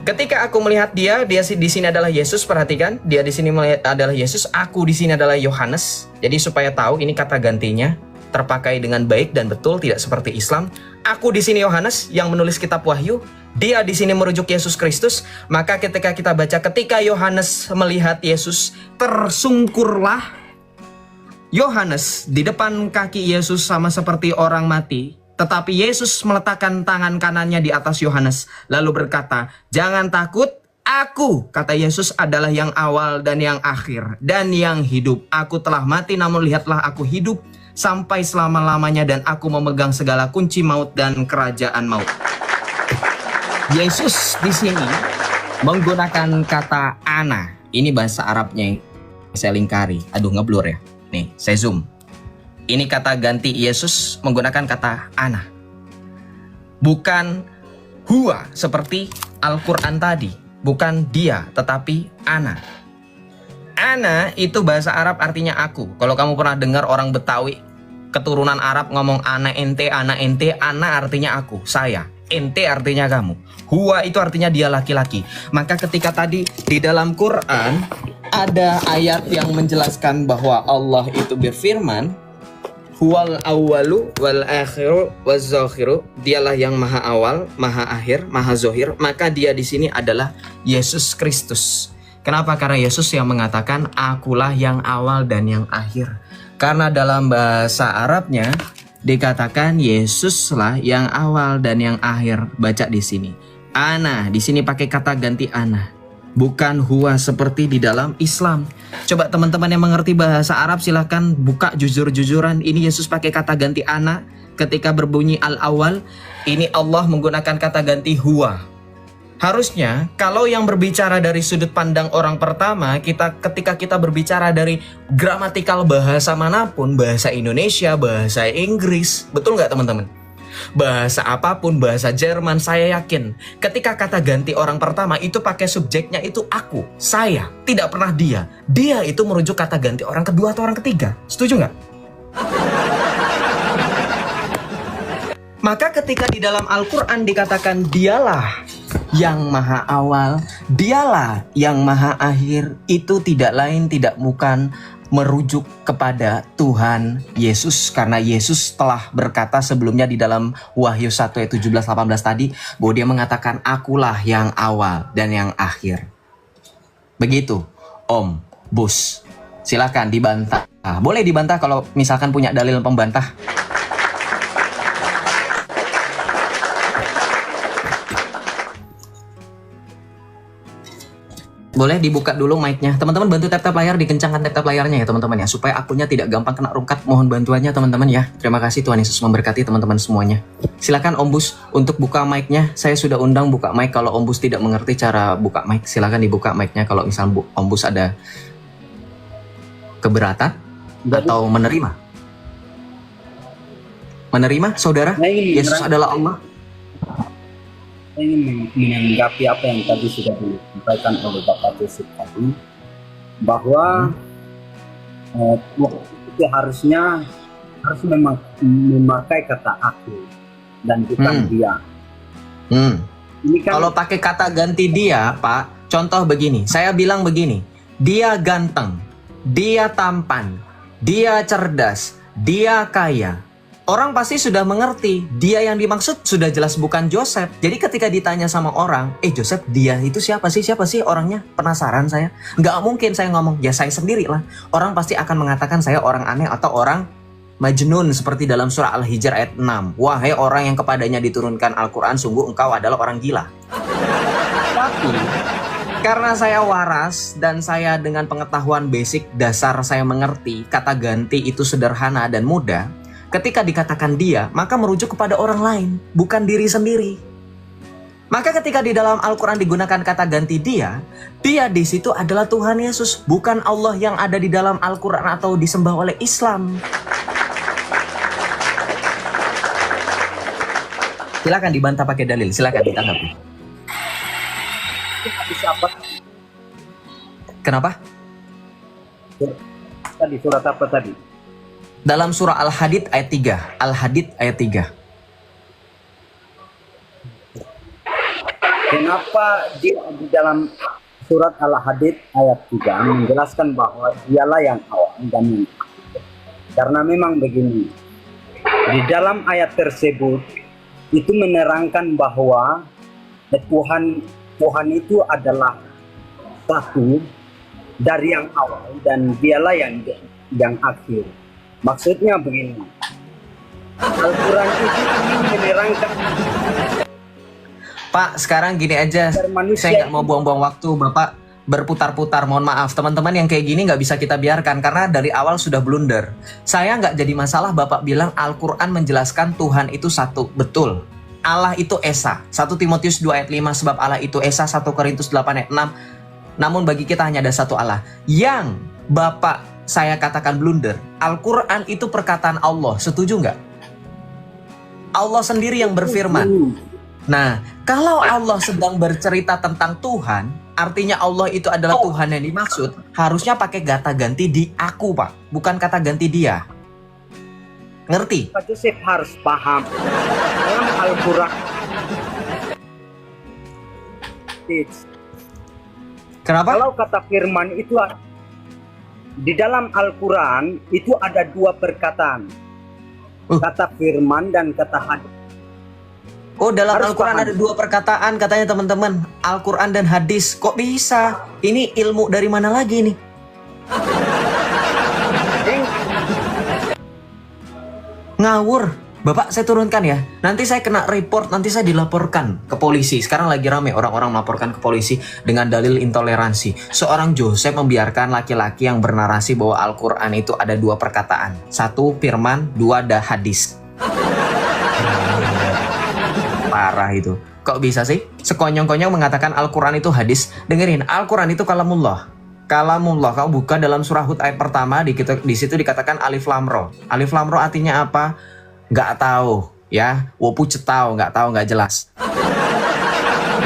Ketika aku melihat dia di sini adalah Yesus, perhatikan, dia di sini adalah Yesus, aku di sini adalah Yohanes. Jadi supaya tahu ini kata gantinya terpakai dengan baik dan betul, tidak seperti Islam. Aku di sini Yohanes yang menulis kitab Wahyu, dia di sini merujuk Yesus Kristus. Maka ketika kita baca, ketika Yohanes melihat Yesus, tersungkurlah Yohanes di depan kaki Yesus sama seperti orang mati. Tetapi Yesus meletakkan tangan kanannya di atas Yohanes, lalu berkata, "Jangan takut, aku," kata Yesus, "adalah yang awal dan yang akhir dan yang hidup. Aku telah mati, namun lihatlah aku hidup sampai selama-lamanya dan aku memegang segala kunci maut dan kerajaan maut." Yesus di sini menggunakan kata ana. Ini bahasa Arabnya yang saya lingkari. Aduh, ngeblur ya. Nih, saya zoom. Ini kata ganti Yesus menggunakan kata ana. Bukan huwa seperti Al-Quran tadi. Bukan dia, tetapi ana. Ana itu bahasa Arab artinya aku. Kalau kamu pernah dengar orang Betawi keturunan Arab ngomong ana ente, ana artinya aku, saya. ente artinya kamu. Huwa itu artinya dia laki-laki. Maka ketika tadi di dalam Quran ada ayat yang menjelaskan bahwa Allah itu berfirman, huwal awwalu wal akhiru waz zakhiru, dialah yang maha awal, maha akhir, maha zohir. Maka dia di sini adalah Yesus Kristus. Kenapa? Karena Yesus yang mengatakan akulah yang awal dan yang akhir. Karena dalam bahasa Arabnya dikatakan Yesuslah yang awal dan yang akhir. Baca di sini. Ana, di sini pakai kata ganti ana. Bukan huwa seperti di dalam Islam. Coba teman-teman yang mengerti bahasa Arab silahkan buka jujur-jujuran. Ini Yesus pakai kata ganti ana ketika berbunyi al-awal. Ini Allah menggunakan kata ganti huwa. Harusnya kalau yang berbicara dari sudut pandang orang pertama, ketika kita berbicara dari gramatikal bahasa manapun, bahasa Indonesia, bahasa Inggris, betul nggak teman-teman? Bahasa apapun, bahasa Jerman, saya yakin ketika kata ganti orang pertama itu pakai subjeknya itu aku, saya, tidak pernah dia. Dia itu merujuk kata ganti orang kedua atau orang ketiga. Setuju nggak? Maka ketika di dalam Al-Quran dikatakan dialah yang maha awal, dialah yang maha akhir, itu tidak lain tidak bukan merujuk kepada Tuhan Yesus. Karena Yesus telah berkata sebelumnya di dalam Wahyu 1 ayat 17-18 tadi, bahwa dia mengatakan akulah yang awal dan yang akhir. Begitu Om Bus, silakan dibantah. Boleh dibantah kalau misalkan punya dalil pembantah. Boleh dibuka dulu mic-nya. Teman-teman bantu tap-tap layar, dikencangkan tap-tap layarnya ya teman-teman ya. Supaya akunnya tidak gampang kena rungkat. Mohon bantuannya teman-teman ya. Terima kasih, Tuhan Yesus memberkati teman-teman semuanya. Silakan Om Bus untuk buka mic-nya. Saya sudah undang buka mic. Kalau Om Bus tidak mengerti cara buka mic, silakan dibuka mic-nya. Kalau misal Om Bus ada keberatan atau menerima. Menerima, saudara? Yesus adalah Allah. Saya ingin menanggapi apa yang tadi sudah disampaikan oleh Bapak Joseph tadi, bahwa itu harusnya harus memakai kata aku dan bukan dia. Ini kan, kalau pakai kata ganti dia, Pak, contoh begini, saya bilang begini, dia ganteng, dia tampan, dia cerdas, dia kaya. Orang pasti sudah mengerti, dia yang dimaksud sudah jelas bukan Joseph. Jadi ketika ditanya sama orang, Joseph, dia itu siapa sih orangnya? Penasaran saya. Nggak mungkin saya ngomong, ya saya sendiri lah. Orang pasti akan mengatakan saya orang aneh atau orang majnun seperti dalam surah Al-Hijr ayat 6. Wahai orang yang kepadanya diturunkan Al-Quran, sungguh engkau adalah orang gila. Tapi karena saya waras dan saya dengan pengetahuan basic dasar saya mengerti kata ganti itu sederhana dan mudah. Ketika dikatakan dia, maka merujuk kepada orang lain, bukan diri sendiri. Maka ketika di dalam Al-Quran digunakan kata ganti dia di situ adalah Tuhan Yesus, bukan Allah yang ada di dalam Al-Quran atau disembah oleh Islam. Silakan dibantah pakai dalil, silakan ditanggapi. Kenapa? Tadi surat apa tadi? Dalam surah Al-Hadid ayat 3. Al-Hadid ayat 3. Kenapa di dalam surat Al-Hadid ayat 3 menjelaskan bahwa dialah yang awal dan yang akhir? Karena memang begini, di dalam ayat tersebut itu menerangkan bahwa Tuhan itu adalah satu dari yang awal dan dialah yang akhir. Maksudnya begini, Al-Quran itu ingin menerangkan. Pak, sekarang gini aja, saya nggak mau buang-buang waktu, Bapak berputar-putar. Mohon maaf, teman-teman yang kayak gini nggak bisa kita biarkan karena dari awal sudah blunder. Saya nggak jadi masalah Bapak bilang Al-Quran menjelaskan Tuhan itu satu, betul. Allah itu Esa, 1 Timotius 2 ayat 5, sebab Allah itu Esa, 1 Korintus 8 ayat 6. Namun bagi kita hanya ada satu Allah. Yang Bapak saya katakan blunder, Al-Quran itu perkataan Allah, setuju nggak? Allah sendiri yang berfirman. Nah, kalau Allah sedang bercerita tentang Tuhan, artinya Allah itu adalah Tuhan yang dimaksud, harusnya pakai kata ganti di aku, Pak, bukan kata ganti dia. Ngerti? Pak Joseph harus paham dalam Al-Quran hadis. Kenapa? Kalau kata firman itu di dalam Al-Quran itu ada dua perkataan, kata firman dan kata hadis. Oh, dalam Harus Al-Quran paham. ada dua perkataan katanya teman-teman. Al-Quran dan hadis. Kok bisa? Ini ilmu dari mana lagi nih? Ngawur. Bapak, saya turunkan ya. Nanti saya kena report, nanti saya dilaporkan ke polisi. Sekarang lagi rame orang-orang melaporkan ke polisi dengan dalil intoleransi. Seorang Joseph membiarkan laki-laki yang bernarasi bahwa Al-Quran itu ada dua perkataan. Satu firman, dua ada hadis. Parah itu. Kok bisa sih? Sekonyong-konyong mengatakan Al-Quran itu hadis. Dengerin, Al-Quran itu kalamullah. Kalamullah. Kau buka dalam surah Hud ayat pertama, di situ dikatakan alif lam ro. Alif lam ro artinya apa? Nggak tahu, ya. Wopu cetau, nggak tahu, nggak jelas.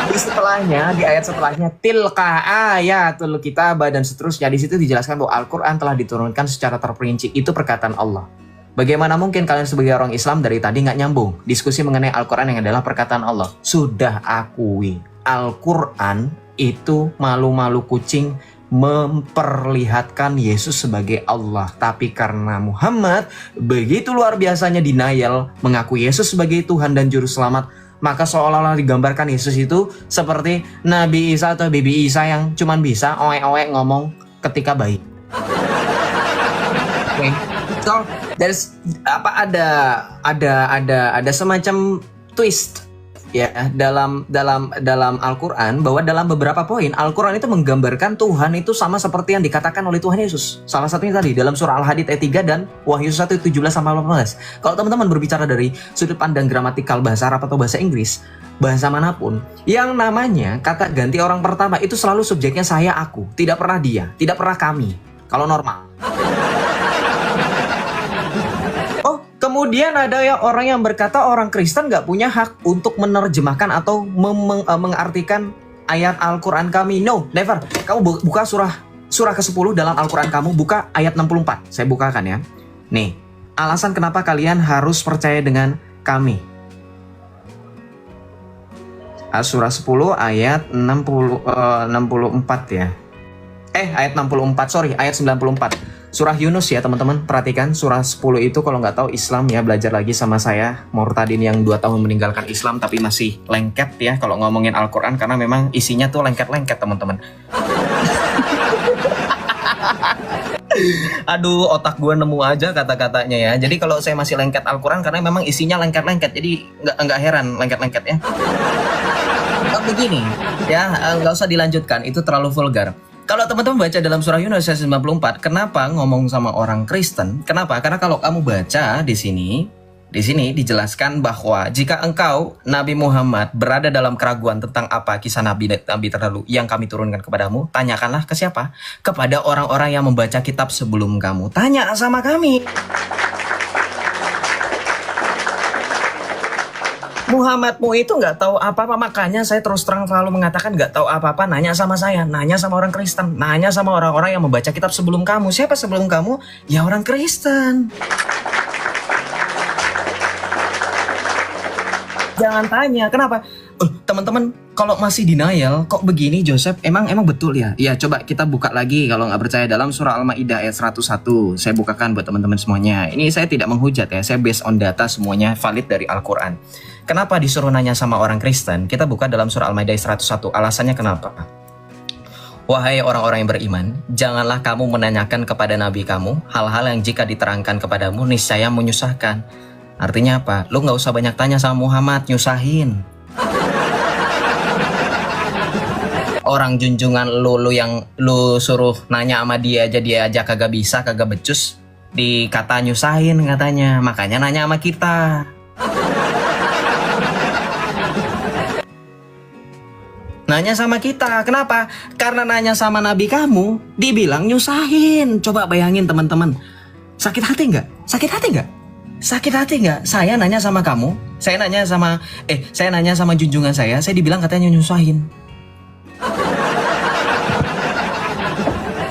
Di ayat setelahnya, tilka ayatul kitabah dan seterusnya. Di situ dijelaskan bahwa Al-Quran telah diturunkan secara terperinci. Itu perkataan Allah. Bagaimana mungkin kalian sebagai orang Islam dari tadi nggak nyambung diskusi mengenai Al-Quran yang adalah perkataan Allah? Sudah akui, Al-Quran itu malu-malu kucing memperlihatkan Yesus sebagai Allah. Tapi karena Muhammad begitu luar biasanya denial, mengaku Yesus sebagai Tuhan dan Juru Selamat, maka seolah-olah digambarkan Yesus itu seperti Nabi Isa atau Bibi Isa yang cuman bisa oek-oek ngomong ketika bayi. Okay. So, there's ada semacam twist ya dalam Al-Quran, bahwa dalam beberapa poin Al-Quran itu menggambarkan Tuhan itu sama seperti yang dikatakan oleh Tuhan Yesus. Salah satunya tadi dalam surah Al-Hadid ayat 3 dan Wahyu 1 17-18. Kalau teman-teman berbicara dari sudut pandang gramatikal bahasa Arab atau bahasa Inggris, bahasa manapun, yang namanya kata ganti orang pertama itu selalu subjeknya saya, aku, tidak pernah dia, tidak pernah kami. Kalau normal. Kemudian ada ya orang yang berkata orang Kristen nggak punya hak untuk menerjemahkan atau mengartikan ayat Al-Quran kami. No, never. Kamu buka surah ke-10 dalam Al-Quran kamu, buka ayat 64. Saya bukakan ya. Nih, alasan kenapa kalian harus percaya dengan kami. Surah 10 ayat 64 ya. Ayat 64, sorry, ayat 94. Surah Yunus ya teman-teman, perhatikan surah 10 itu kalau nggak tahu Islam ya, belajar lagi sama saya, Murtadin yang 2 tahun meninggalkan Islam tapi masih lengket ya kalau ngomongin Al-Quran, karena memang isinya tuh lengket-lengket teman-teman. Aduh, otak gue nemu aja kata-katanya ya. Jadi kalau saya masih lengket Al-Quran karena memang isinya lengket-lengket, jadi nggak heran lengket-lengket ya. Begini ya, nggak usah dilanjutkan, itu terlalu vulgar. Kalau teman-teman baca dalam surah Yunus ayat 94, kenapa ngomong sama orang Kristen? Kenapa? Karena kalau kamu baca di sini dijelaskan bahwa jika engkau Nabi Muhammad berada dalam keraguan tentang apa kisah Nabi terdahulu yang kami turunkan kepadamu, tanyakanlah ke siapa? Kepada orang-orang yang membaca kitab sebelum kamu. Tanya sama kami. Muhammadmu itu nggak tahu apa-apa, makanya saya terus terang selalu mengatakan nggak tahu apa-apa. Nanya sama saya, nanya sama orang Kristen, nanya sama orang-orang yang membaca kitab sebelum kamu. Siapa sebelum kamu? Ya orang Kristen. Jangan tanya, kenapa? Teman-teman, kalau masih denial, kok begini Joseph? Emang betul ya? Ya, coba kita buka lagi kalau nggak percaya dalam surah Al-Maidah ayat 101. Saya bukakan buat teman-teman semuanya. Ini saya tidak menghujat ya, saya based on data semuanya valid dari Al-Quran. Kenapa disuruh nanya sama orang Kristen? Kita buka dalam surah Al-Maidah ayat 101. Alasannya kenapa? Wahai orang-orang yang beriman, janganlah kamu menanyakan kepada nabi kamu hal-hal yang jika diterangkan kepadamu niscaya menyusahkan. Artinya apa? Lu nggak usah banyak tanya sama Muhammad, nyusahin. Orang junjungan lu yang lu suruh nanya sama dia aja kagak bisa, kagak becus, dikata nyusahin katanya. Makanya nanya sama kita. Nanya sama kita, kenapa? Karena nanya sama nabi kamu, dibilang nyusahin. Coba bayangin teman-teman, sakit hati nggak? Sakit hati nggak? Sakit hati nggak? Saya nanya sama kamu, saya nanya sama junjungan saya dibilang katanya nyusahin.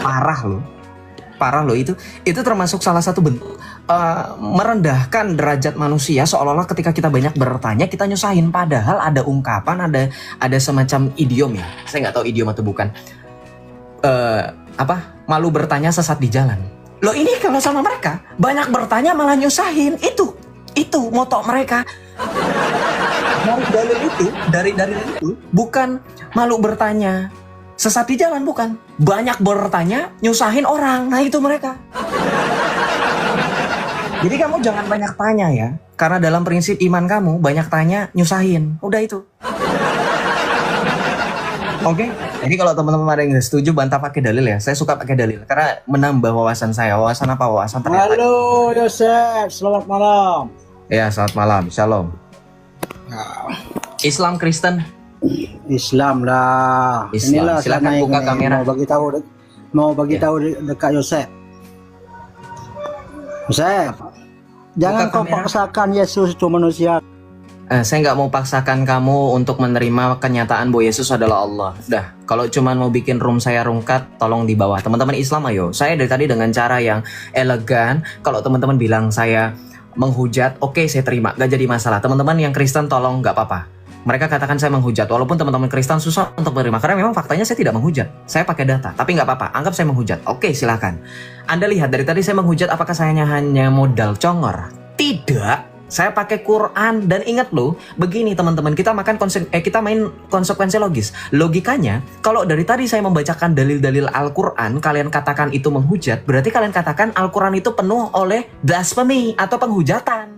Parah loh. Parah loh itu termasuk salah satu bentuk merendahkan derajat manusia, seolah-olah ketika kita banyak bertanya kita nyusahin, padahal ada ungkapan, ada semacam idiom ya, saya nggak tahu idiom atau bukan, malu bertanya sesat di jalan. Loh ini kalau sama mereka banyak bertanya malah nyusahin, itu moto mereka. Dari dalil itu bukan malu bertanya sesat di jalan, bukan, banyak bertanya nyusahin orang. Nah itu mereka. Jadi kamu jangan banyak tanya ya, karena dalam prinsip iman kamu banyak tanya nyusahin. Udah itu. Oke. Jadi kalau teman-teman ada yang setuju bantah pakai dalil ya. Saya suka pakai dalil karena menambah wawasan saya. Wawasan apa? Wawasan ternyata. Halo Yosef, selamat malam. Ya, selamat malam. Shalom. Islam Kristen. Islam lah. Islam. Inilah Silakan saya buka ini, kamera. Mau bagi tahu dekat Yosef. Yosef, jangan kau kamera. paksakan Yesus itu manusia. Saya nggak mau paksakan kamu untuk menerima kenyataan bahwa Yesus adalah Allah. Dah, kalau cuma mau bikin room saya rungkat, tolong di bawah. Teman-teman Islam ayo. Saya dari tadi dengan cara yang elegan. Kalau teman-teman bilang saya menghujat, oke, saya terima, gak jadi masalah. Teman-teman yang Kristen tolong nggak apa-apa. Mereka katakan saya menghujat, walaupun teman-teman Kristen susah untuk menerima karena memang faktanya saya tidak menghujat. Saya pakai data, tapi nggak apa-apa. Anggap saya menghujat. Oke, silakan. Anda lihat dari tadi saya menghujat, apakah saya hanya modal congor? Tidak. Saya pakai Quran dan ingat loh, begini teman-teman, kita main konsekuensi logis. Logikanya, kalau dari tadi saya membacakan dalil-dalil Al-Quran, kalian katakan itu menghujat, berarti kalian katakan Al-Quran itu penuh oleh blasphemy atau penghujatan.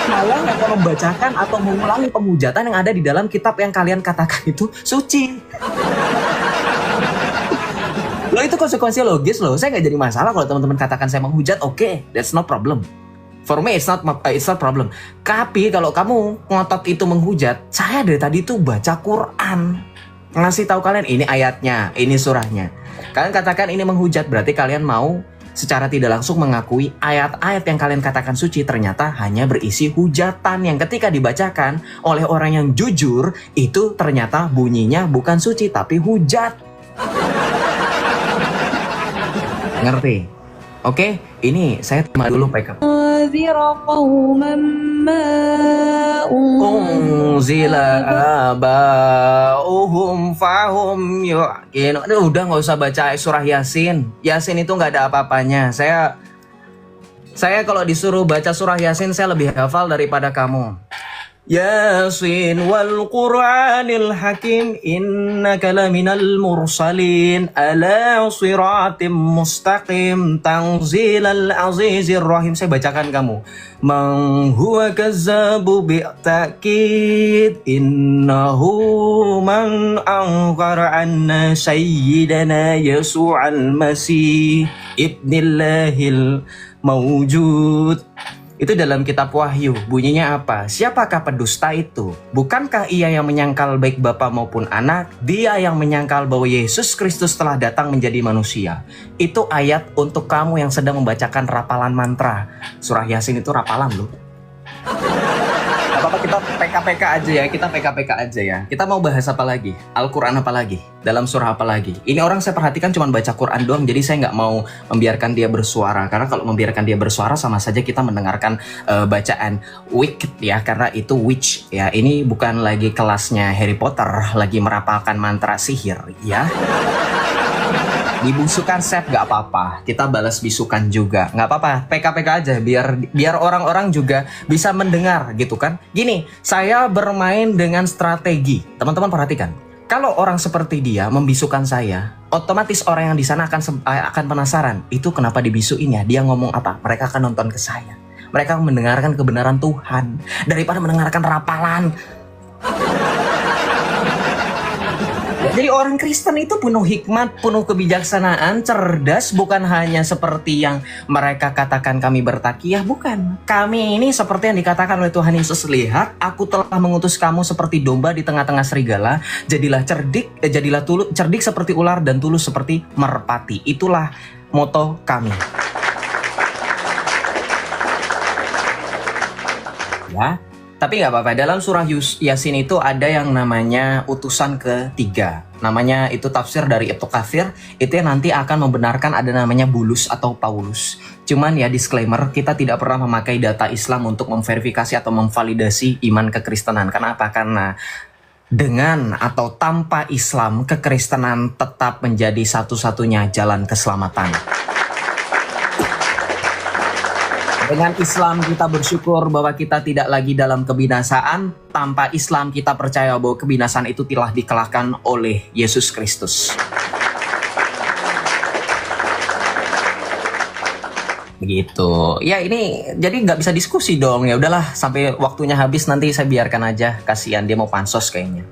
Malah hanya membacakan atau mengulangi penghujatan yang ada di dalam kitab yang kalian katakan itu suci. Loh itu konsekuensi logis loh. Saya nggak jadi masalah kalau teman-teman katakan saya menghujat, oke, that's no problem. For me it's not problem. Tapi kalau kamu ngotot itu menghujat, saya dari tadi tuh baca Quran, ngasih tahu kalian ini ayatnya, ini surahnya. Kalian katakan ini menghujat, berarti kalian mau secara tidak langsung mengakui ayat-ayat yang kalian katakan suci ternyata hanya berisi hujatan yang ketika dibacakan oleh orang yang jujur itu ternyata bunyinya bukan suci tapi hujat. Ngerti? Oke, ini saya terima dulu PK. Unzila aba'uhum fahum yu'qin. Udah nggak usah baca surah Yasin. Yasin itu nggak ada apa-apanya. Saya kalau disuruh baca surah Yasin saya lebih hafal daripada kamu. Yasin wal Qur'anil Hakim innaka laminal mursalin ala siratim mustaqim tanzilal azizir rahim. Saya bacakan kamu. Man huwa kazzabu bi'taqid innahu man anqara anna sayyidana Yasu'al Masih ibnillahil mawjud. Itu dalam kitab Wahyu. Bunyinya apa? Siapakah pendusta itu? Bukankah ia yang menyangkal baik bapa maupun anak? Dia yang menyangkal bahwa Yesus Kristus telah datang menjadi manusia. Itu ayat untuk kamu yang sedang membacakan rapalan mantra. Surah Yasin itu rapalan loh. Apa-apa kita PK-PK aja ya. Kita PK-PK aja ya. Kita mau bahas apa lagi? Al-Quran apa lagi? Dalam surah apa lagi? Ini orang saya perhatikan cuma baca Quran doang. Jadi saya nggak mau membiarkan dia bersuara. Karena kalau membiarkan dia bersuara sama saja kita mendengarkan bacaan wicked ya. Karena itu witch ya. Ini bukan lagi kelasnya Harry Potter. Lagi merapalkan mantra sihir ya. Dibusukan set gak apa-apa, kita balas bisukan juga nggak apa-apa, PK-PK aja biar orang-orang juga bisa mendengar gitu kan. Gini, saya bermain dengan strategi. Teman-teman perhatikan, kalau orang seperti dia membisukan saya, otomatis orang yang di sana akan penasaran, itu kenapa dibisuin ya, dia ngomong apa, mereka akan nonton ke saya, mereka mendengarkan kebenaran Tuhan daripada mendengarkan rapalan. Jadi orang Kristen itu penuh hikmat, penuh kebijaksanaan, cerdas, bukan hanya seperti yang mereka katakan kami bertakiyah, bukan. Kami ini seperti yang dikatakan oleh Tuhan Yesus, lihat, aku telah mengutus kamu seperti domba di tengah-tengah serigala, jadilah cerdik seperti ular dan tulus seperti merpati. Itulah moto kami. Ya. Tapi nggak apa-apa, dalam surah Yasin itu ada yang namanya utusan ketiga. Namanya itu tafsir dari Ibnu Katsir, itu yang nanti akan membenarkan ada namanya Bulus atau Paulus. Cuman ya disclaimer, kita tidak pernah memakai data Islam untuk memverifikasi atau memvalidasi iman kekristenan. Kenapa? Karena dengan atau tanpa Islam, kekristenan tetap menjadi satu-satunya jalan keselamatan. Dengan Islam kita bersyukur bahwa kita tidak lagi dalam kebinasaan. Tanpa Islam kita percaya bahwa kebinasaan itu telah dikalahkan oleh Yesus Kristus. Begitu. Ya ini jadi nggak bisa diskusi dong. Ya udahlah sampai waktunya habis nanti saya biarkan aja. Kasihan dia mau pansos kayaknya.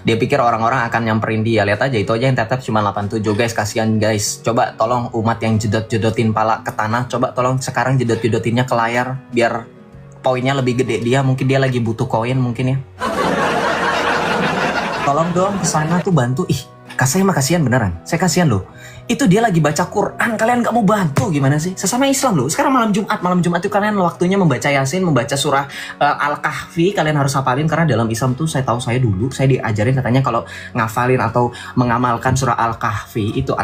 Dia pikir orang-orang akan nyamperin dia. Lihat aja itu aja yang tetap cuma 87 guys. Kasihan guys. Coba tolong umat yang jedot-jedotin pala ke tanah. Coba tolong sekarang jedot-jedotinnya ke layar. Biar poinnya lebih gede dia. Mungkin dia lagi butuh koin mungkin ya. Tolong dong kesana tuh bantu. Ih, saya mah kasihan beneran. Saya kasihan loh. Itu dia lagi baca Quran, kalian gak mau bantu gimana sih? Sesama Islam loh. Sekarang malam Jumat itu kalian waktunya membaca Yasin, membaca surah Al-Kahfi, kalian harus hafalin karena dalam Islam tuh saya tahu saya diajarin katanya kalau ngafalin atau mengamalkan surah Al-Kahfi itu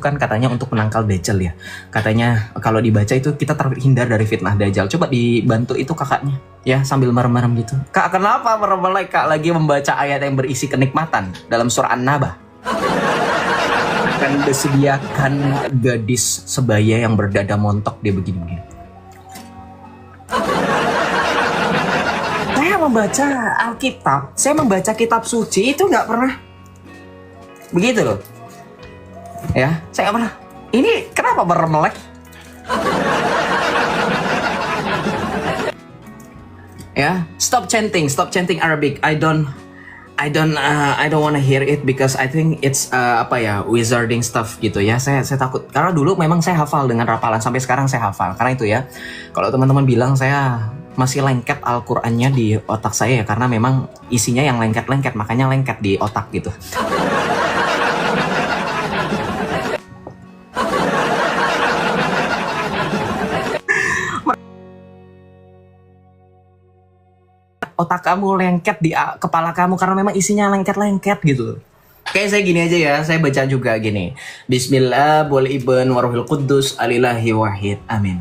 kan katanya untuk menangkal Dajjal ya. Katanya kalau dibaca itu kita terhindar dari fitnah Dajjal. Coba dibantu itu kakaknya ya sambil merem-merem gitu. Kak, kenapa merem-merem Kak lagi membaca ayat yang berisi kenikmatan dalam surah An-Naba? Akan disediakan gadis sebaya yang berdada montok dia begini-begini. Saya membaca Alkitab, saya membaca kitab suci itu nggak pernah begitu loh. Ya, saya nggak pernah. Ini kenapa merem-melek? Ya, stop chanting Arabic. I don't wanna hear it because I think it's wizarding stuff gitu ya. Saya takut karena dulu memang saya hafal dengan rapalan sampai sekarang saya hafal. Karena itu ya. Kalau teman-teman bilang saya masih lengket Al-Qur'annya di otak saya ya karena memang isinya yang lengket-lengket makanya lengket di otak gitu. Otak kamu lengket di kepala kamu karena memang isinya lengket-lengket gitu. Kayak saya gini aja ya, saya baca juga gini. Bismillah wal ibn waruhil quddus alillahi wahid. Amin.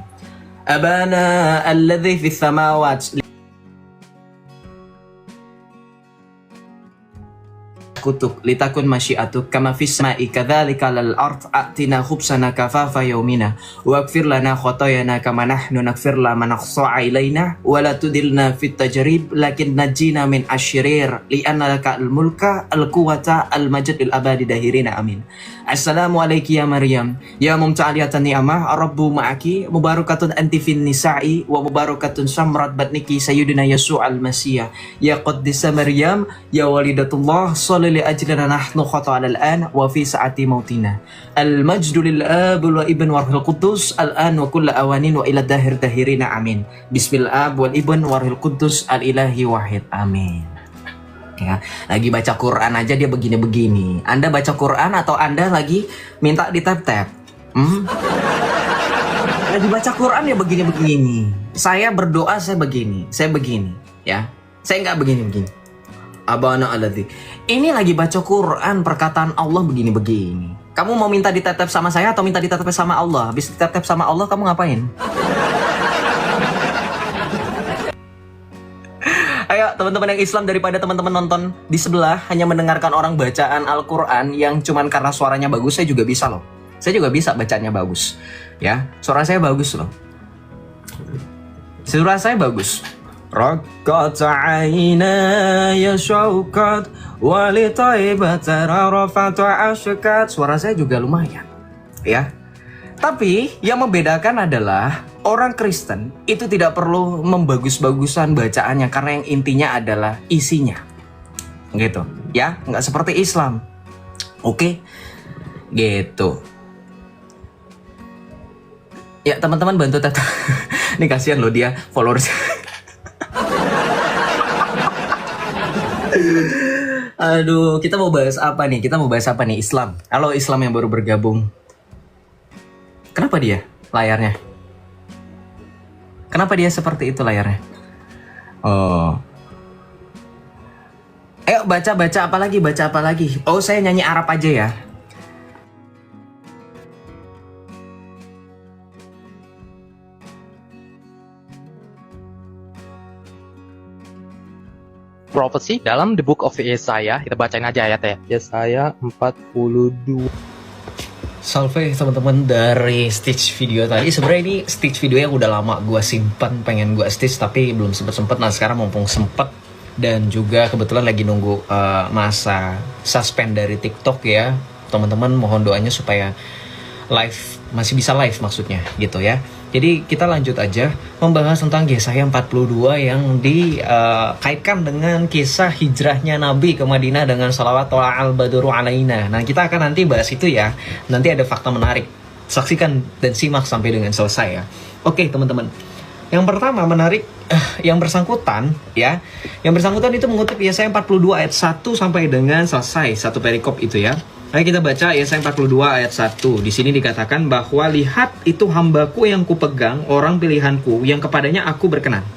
Abana alladzi fis samawati kutub litakun masyiatuk kama fis sama'i kadzalika lal ard atina khubsana kafafa yaumina waghfir lana khotoyana kama nahnu naghfir laman akhsa'a ilaina wa la tudilna fit tajrib lakin najina min asyirir li anna laka al mulka al quwwata al majd al abadi dahirina amin. Assalamu alayki ya Maryam ya mumta'aliyatan ni'amah rabbu ma'aki mubarakatun anti fin nisa'i wa mubarakatun samrat batniki sayyidina Yesu al masiyah ya qaddisa Maryam ya walidatullah li ajlina nahnu khata'ana al-an wa fi sa'ati mautina al-majdu lil ab wa ibn warhil quddus al-an wa kullu awanin wa ila dahir dahirina amin. Bismillah wal ibn warhil quddus al-ilahi wahid amin. Ya, lagi baca Quran aja dia begini-begini. Anda baca Quran atau Anda lagi minta ditap-tap? Lagi baca Quran ya begini-begini. Saya berdoa saya begini ya. Saya nggak begini-begini. Abana aladzi. Ini lagi baca Quran, perkataan Allah begini-begini. Kamu mau minta ditetep sama saya atau minta ditetep sama Allah? Habis ditetep sama Allah kamu ngapain? Ayo teman-teman yang Islam, daripada teman-teman nonton di sebelah hanya mendengarkan orang bacaan Al-Quran yang cuman karena suaranya bagus, saya juga bisa loh. Saya juga bisa bacanya bagus. Ya, suara saya bagus loh. Suara saya bagus. Rakat aina ya syaukat wali taibat rafat asyakat. Suara saya juga lumayan ya. Tapi yang membedakan adalah orang Kristen itu tidak perlu membagus-bagusan bacaannya karena yang intinya adalah isinya gitu ya, nggak seperti Islam. Oke gitu ya teman-teman, bantu Tata. Ini kasihan loh dia followers. Aduh, kita mau bahas apa nih? Islam. Halo Islam yang baru bergabung. Kenapa dia layarnya? Kenapa dia seperti itu layarnya? Oh, Ayo baca apa lagi? Baca apa lagi? Oh, saya nyanyi Arab aja ya. Prophecy dalam The Book of Yesaya. Kita bacain aja ayatnya. Yesaya 42. Salve teman-teman dari stitch video tadi. Sebenarnya ini stitch video yang udah lama gue simpan, pengen gue stitch tapi belum sempet. Nah sekarang mumpung sempet dan juga kebetulan lagi nunggu masa suspend dari TikTok ya. Teman-teman mohon doanya supaya live, masih bisa live maksudnya gitu ya. Jadi kita lanjut aja membahas tentang Yesaya 42 yang dikaitkan dengan kisah hijrahnya Nabi ke Madinah dengan salawat Tola'al Badru Alaina. Nah kita akan nanti bahas itu ya. Nanti ada fakta menarik. Saksikan dan simak sampai dengan selesai ya. Oke teman-teman. Yang pertama menarik, yang bersangkutan ya. Yang bersangkutan itu mengutip Yesaya 42 ayat 1 sampai dengan selesai. Satu perikop itu ya. Ayo kita baca Yesaya 42 ayat 1. Di sini dikatakan bahwa lihat itu hambaku yang kupegang, orang pilihanku yang kepadanya aku berkenan.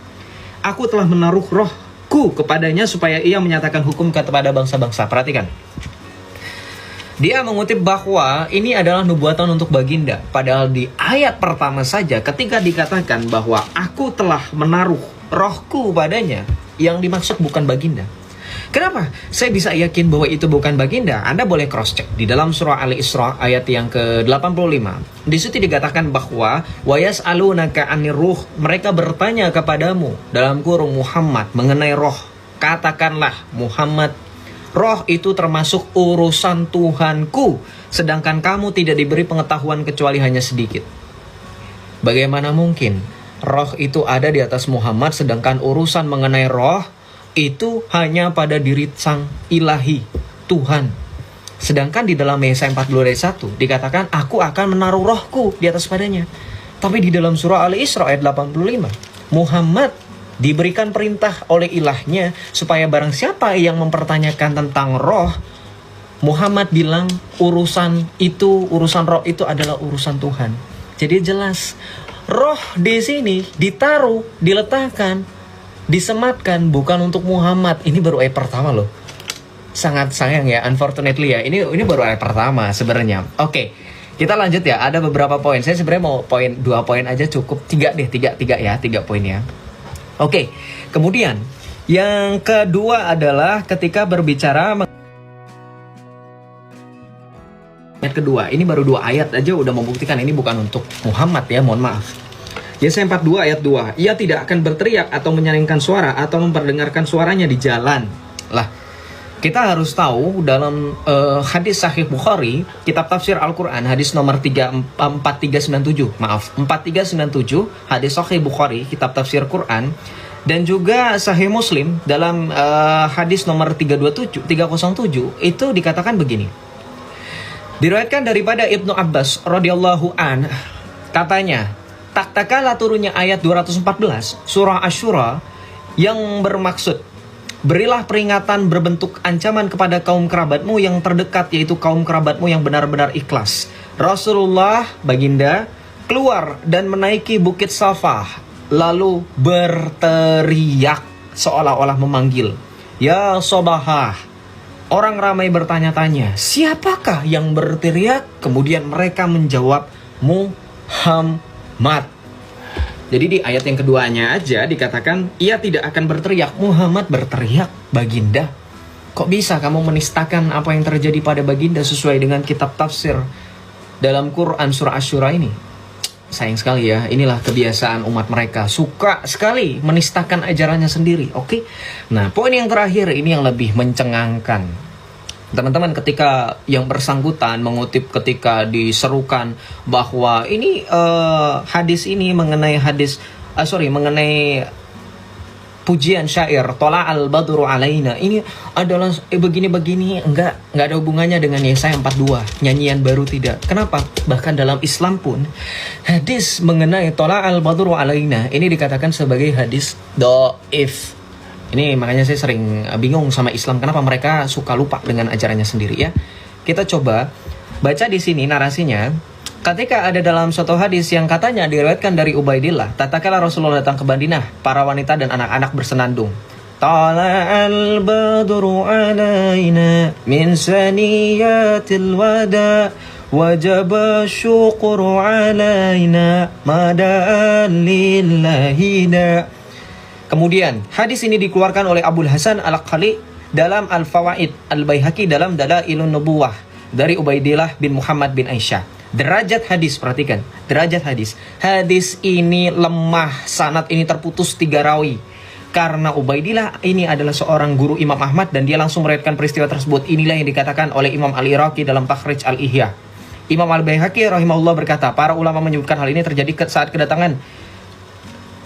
Aku telah menaruh rohku kepadanya supaya ia menyatakan hukum kepada bangsa-bangsa. Perhatikan. Dia mengutip bahwa ini adalah nubuatan untuk baginda. Padahal di ayat pertama saja ketika dikatakan bahwa aku telah menaruh rohku padanya, yang dimaksud bukan baginda. Kenapa? Saya bisa yakin bahwa itu bukan baginda. Anda boleh cross check di dalam surah Al-Isra ayat yang ke-85. Di situ dikatakan bahwa wa yas'alunaka 'anir ruh, mereka bertanya kepadamu dalam kurung Muhammad mengenai roh. Katakanlah Muhammad, roh itu termasuk urusan Tuhanku, sedangkan kamu tidak diberi pengetahuan kecuali hanya sedikit. Bagaimana mungkin roh itu ada di atas Muhammad sedangkan urusan mengenai roh itu hanya pada diri sang ilahi Tuhan. Sedangkan di dalam Yesaya 42 ayat 1 dikatakan aku akan menaruh rohku di atas padanya. Tapi di dalam surah Al-Isra ayat 85 Muhammad diberikan perintah oleh ilahnya supaya barang siapa yang mempertanyakan tentang roh, Muhammad bilang urusan roh itu adalah urusan Tuhan. Jadi jelas roh di sini ditaruh, diletakkan, disematkan bukan untuk Muhammad. Ini baru ayat pertama loh. Sangat sayang ya, unfortunately ya. Ini baru ayat pertama sebenarnya. Oke, kita lanjut ya. Ada beberapa poin. Saya sebenarnya mau 2 poin aja cukup. 3 ya, 3 poin ya. Oke, kemudian yang kedua adalah ketika berbicara ayat kedua. Ini baru 2 ayat aja udah membuktikan ini bukan untuk Muhammad ya, mohon maaf. Yesaya 42 ayat 2. Ia tidak akan berteriak atau menyaringkan suara atau memperdengarkan suaranya di jalan. Lah, kita harus tahu dalam hadis Sahih Bukhari, kitab tafsir Al-Quran, hadis nomor 4397. Maaf, 4397, hadis Sahih Bukhari, kitab tafsir Quran. Dan juga Sahih Muslim dalam hadis nomor 307, itu dikatakan begini. Diriwayatkan daripada Ibnu Abbas radhiyallahu an, katanya, tak kala turunnya ayat 214 surah Asy-Syura yang bermaksud berilah peringatan berbentuk ancaman kepada kaum kerabatmu yang terdekat, yaitu kaum kerabatmu yang benar-benar ikhlas. Rasulullah baginda keluar dan menaiki bukit Safah lalu berteriak seolah-olah memanggil, ya Sobahah. Orang ramai bertanya-tanya, siapakah yang berteriak? Kemudian mereka menjawab, Muhammad. Jadi di ayat yang keduanya aja dikatakan ia tidak akan berteriak, Muhammad berteriak, baginda. Kok bisa kamu menistakan apa yang terjadi pada baginda sesuai dengan kitab tafsir dalam Quran surah Asy-Syura ini? Sayang sekali ya, inilah kebiasaan umat mereka, suka sekali menistakan ajarannya sendiri. Oke. Nah, poin yang terakhir ini yang lebih mencengangkan. Teman-teman, ketika yang bersangkutan mengutip ketika diserukan bahwa ini hadis ini mengenai mengenai pujian syair Tola'al Badru Alaina, ini adalah begini-begini, enggak ada hubungannya dengan Yesaya 42, nyanyian baru, tidak. Kenapa? Bahkan dalam Islam pun hadis mengenai Tola'al Badru Alaina ini dikatakan sebagai hadis dhaif. Ini makanya saya sering bingung sama Islam, kenapa mereka suka lupa dengan ajarannya sendiri ya. Kita coba baca di sini narasinya. Ketika ada dalam suatu hadis yang katanya diriwayatkan dari Ubaidillah, tatkala Rasulullah datang ke Madinah, para wanita dan anak-anak bersenandung. Tala'al badru alaina min saniyatil wada wajaba syukru alaina mada'an lillahina. Kemudian hadis ini dikeluarkan oleh Abul Hasan Al-Qali dalam Al-Fawaid, Al-Baihaqi dalam Dalailun Nubuwah dari Ubaidillah bin Muhammad bin Aisyah. Derajat hadis, perhatikan, derajat hadis. Hadis ini lemah, sanad ini terputus 3 rawi. Karena Ubaidillah ini adalah seorang guru Imam Ahmad dan dia langsung meriwayatkan peristiwa tersebut. Inilah yang dikatakan oleh Imam Al-Iraqi dalam Takhrij Al-Ihya. Imam Al-Baihaqi rahimahullah berkata, para ulama menyebutkan hal ini terjadi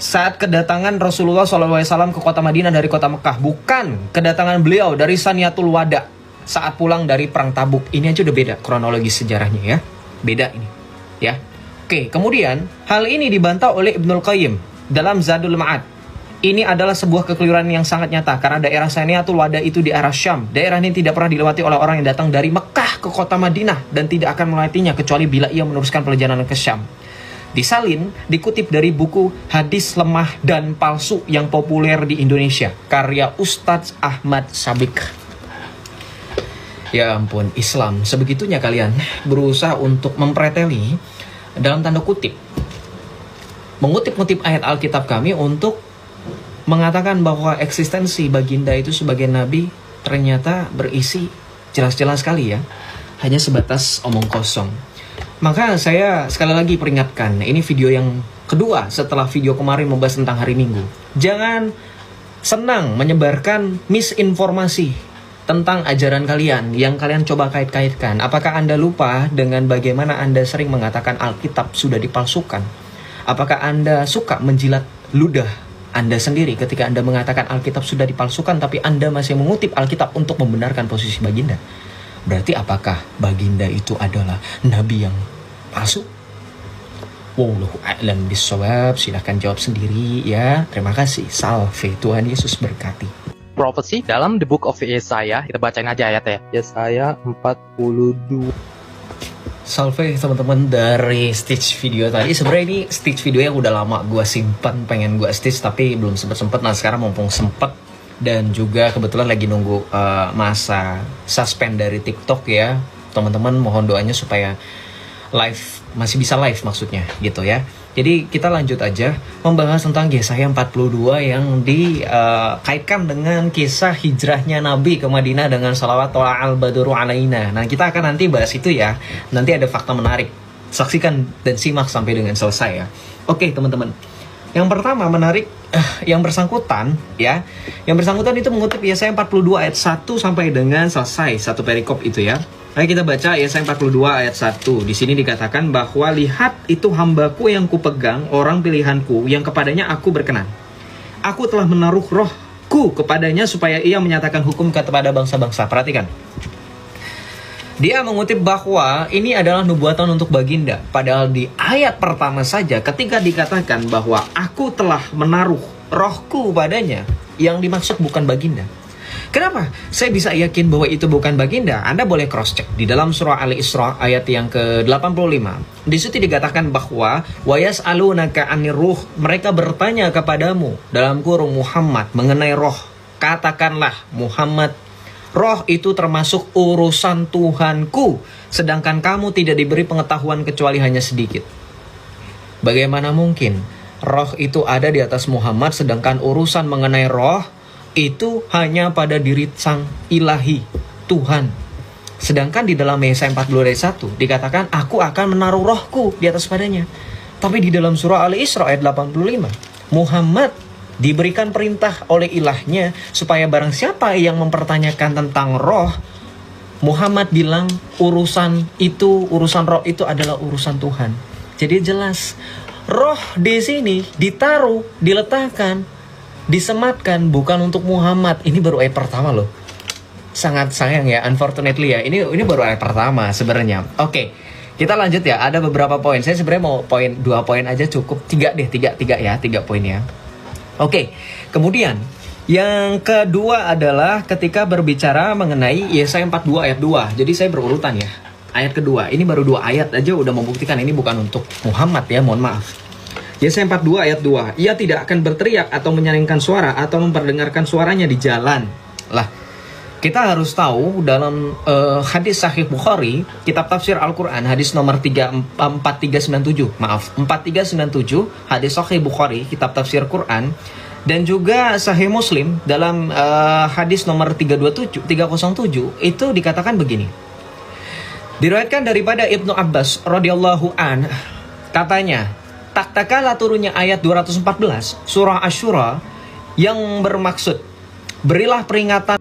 saat kedatangan Rasulullah SAW ke kota Madinah dari kota Mekah, bukan kedatangan beliau dari Saniyatul Wada saat pulang dari perang Tabuk. Ini aja udah beda kronologi sejarahnya ya, beda ini ya. Oke, kemudian hal ini dibantah oleh Ibnul Qayyim dalam Zadul Ma'ad. Ini adalah sebuah kekeliruan yang sangat nyata karena daerah Saniyatul Wada itu di arah Syam. Daerah ini tidak pernah dilewati oleh orang yang datang dari Mekah ke kota Madinah dan tidak akan melewatinya kecuali bila ia meneruskan perjalanan ke Syam. Disalin dikutip dari buku Hadis Lemah dan Palsu yang populer di Indonesia, karya Ustadz Ahmad Sabik. Ya ampun, Islam sebegitunya kalian berusaha untuk mempreteli dalam tanda kutip, mengutip-ngutip ayat Alkitab kami untuk mengatakan bahwa eksistensi baginda itu sebagai nabi ternyata berisi jelas-jelas sekali ya, hanya sebatas omong kosong. Maka saya sekali lagi peringatkan, ini video yang kedua setelah video kemarin membahas tentang hari Minggu. Jangan senang menyebarkan misinformasi tentang ajaran kalian yang kalian coba kait-kaitkan. Apakah Anda lupa dengan bagaimana Anda sering mengatakan Alkitab sudah dipalsukan? Apakah Anda suka menjilat ludah Anda sendiri ketika Anda mengatakan Alkitab sudah dipalsukan tapi Anda masih mengutip Alkitab untuk membenarkan posisi baginda? Berarti apakah baginda itu adalah nabi yang palsu? Wallahu a'lam bishawab. Silahkan jawab sendiri ya. Terima kasih. Salve, Tuhan Yesus berkati. Prophecy dalam The Book of Yesaya, kita bacain aja ayatnya ya. Yesaya 42. Salve teman-teman dari stitch video tadi. Sebenarnya ini stitch video yang udah lama gue simpan, pengen gue stitch tapi belum sempet. Nah sekarang mumpung sempet dan juga kebetulan lagi nunggu masa suspend dari TikTok ya. Teman-teman mohon doanya supaya live, masih bisa live maksudnya gitu ya. Jadi kita lanjut aja membahas tentang Yesaya 42 yang dikaitkan dengan kisah hijrahnya Nabi ke Madinah dengan salawat Tala'al badru alaina. Nah kita akan nanti bahas itu ya. Nanti ada fakta menarik. Saksikan dan simak sampai dengan selesai ya. Oke teman-teman. Yang pertama menarik, yang bersangkutan ya. Yang bersangkutan itu mengutip Yesaya 42 ayat 1 sampai dengan selesai. Satu perikop itu ya. Mari kita baca Yesaya 42 ayat 1. Di sini dikatakan bahwa lihat itu hambaku yang kupegang, orang pilihanku yang kepadanya aku berkenan. Aku telah menaruh rohku kepadanya supaya ia menyatakan hukum kepada bangsa-bangsa. Perhatikan. Dia mengutip bahwa ini adalah nubuatan untuk baginda. Padahal di ayat pertama saja ketika dikatakan bahwa aku telah menaruh rohku padanya, yang dimaksud bukan baginda. Kenapa saya bisa yakin bahwa itu bukan baginda? Anda boleh cross check di dalam surah Al-Isra ayat yang ke-85. Di situ dikatakan bahwa wa yas'alunaka 'anir ruh, mereka bertanya kepadamu dalam kurung Muhammad mengenai roh. Katakanlah Muhammad, roh itu termasuk urusan Tuhanku, sedangkan kamu tidak diberi pengetahuan kecuali hanya sedikit. Bagaimana mungkin roh itu ada di atas Muhammad sedangkan urusan mengenai roh itu hanya pada diri sang ilahi Tuhan. Sedangkan di dalam Yesaya 42 ayat 1 dikatakan aku akan menaruh rohku di atas padanya. Tapi di dalam surah Al-Isra ayat 85 Muhammad diberikan perintah oleh ilahnya supaya barang siapa yang mempertanyakan tentang roh, Muhammad bilang urusan roh itu adalah urusan Tuhan. Jadi jelas roh di sini ditaruh, diletakkan, disematkan bukan untuk Muhammad. Ini baru ayat pertama loh. Sangat sayang ya, unfortunately ya. Ini baru ayat pertama sebenarnya. Oke, kita lanjut ya. Ada beberapa poin. Saya sebenarnya mau 2 poin aja cukup. 3 poin ya. Oke, kemudian yang kedua adalah ketika berbicara mengenai Yesaya 42 ayat 2. Jadi saya berurutan ya. Ayat kedua, ini baru 2 ayat aja udah membuktikan ini bukan untuk Muhammad ya, mohon maaf. Yesaya 42 ayat 2. Ia tidak akan berteriak atau menyaringkan suara atau memperdengarkan suaranya di jalan. Lah, kita harus tahu dalam hadis Sahih Bukhari, kitab tafsir Al-Quran, hadis nomor 4397. Maaf, 4397, hadis Sahih Bukhari, kitab tafsir Quran. Dan juga Sahih Muslim dalam hadis nomor 307, itu dikatakan begini. Diriwayatkan daripada Ibnu Abbas radhiyallahu an, katanya, tak kala turunnya ayat 214 surah Asy-Syura yang bermaksud berilah peringatan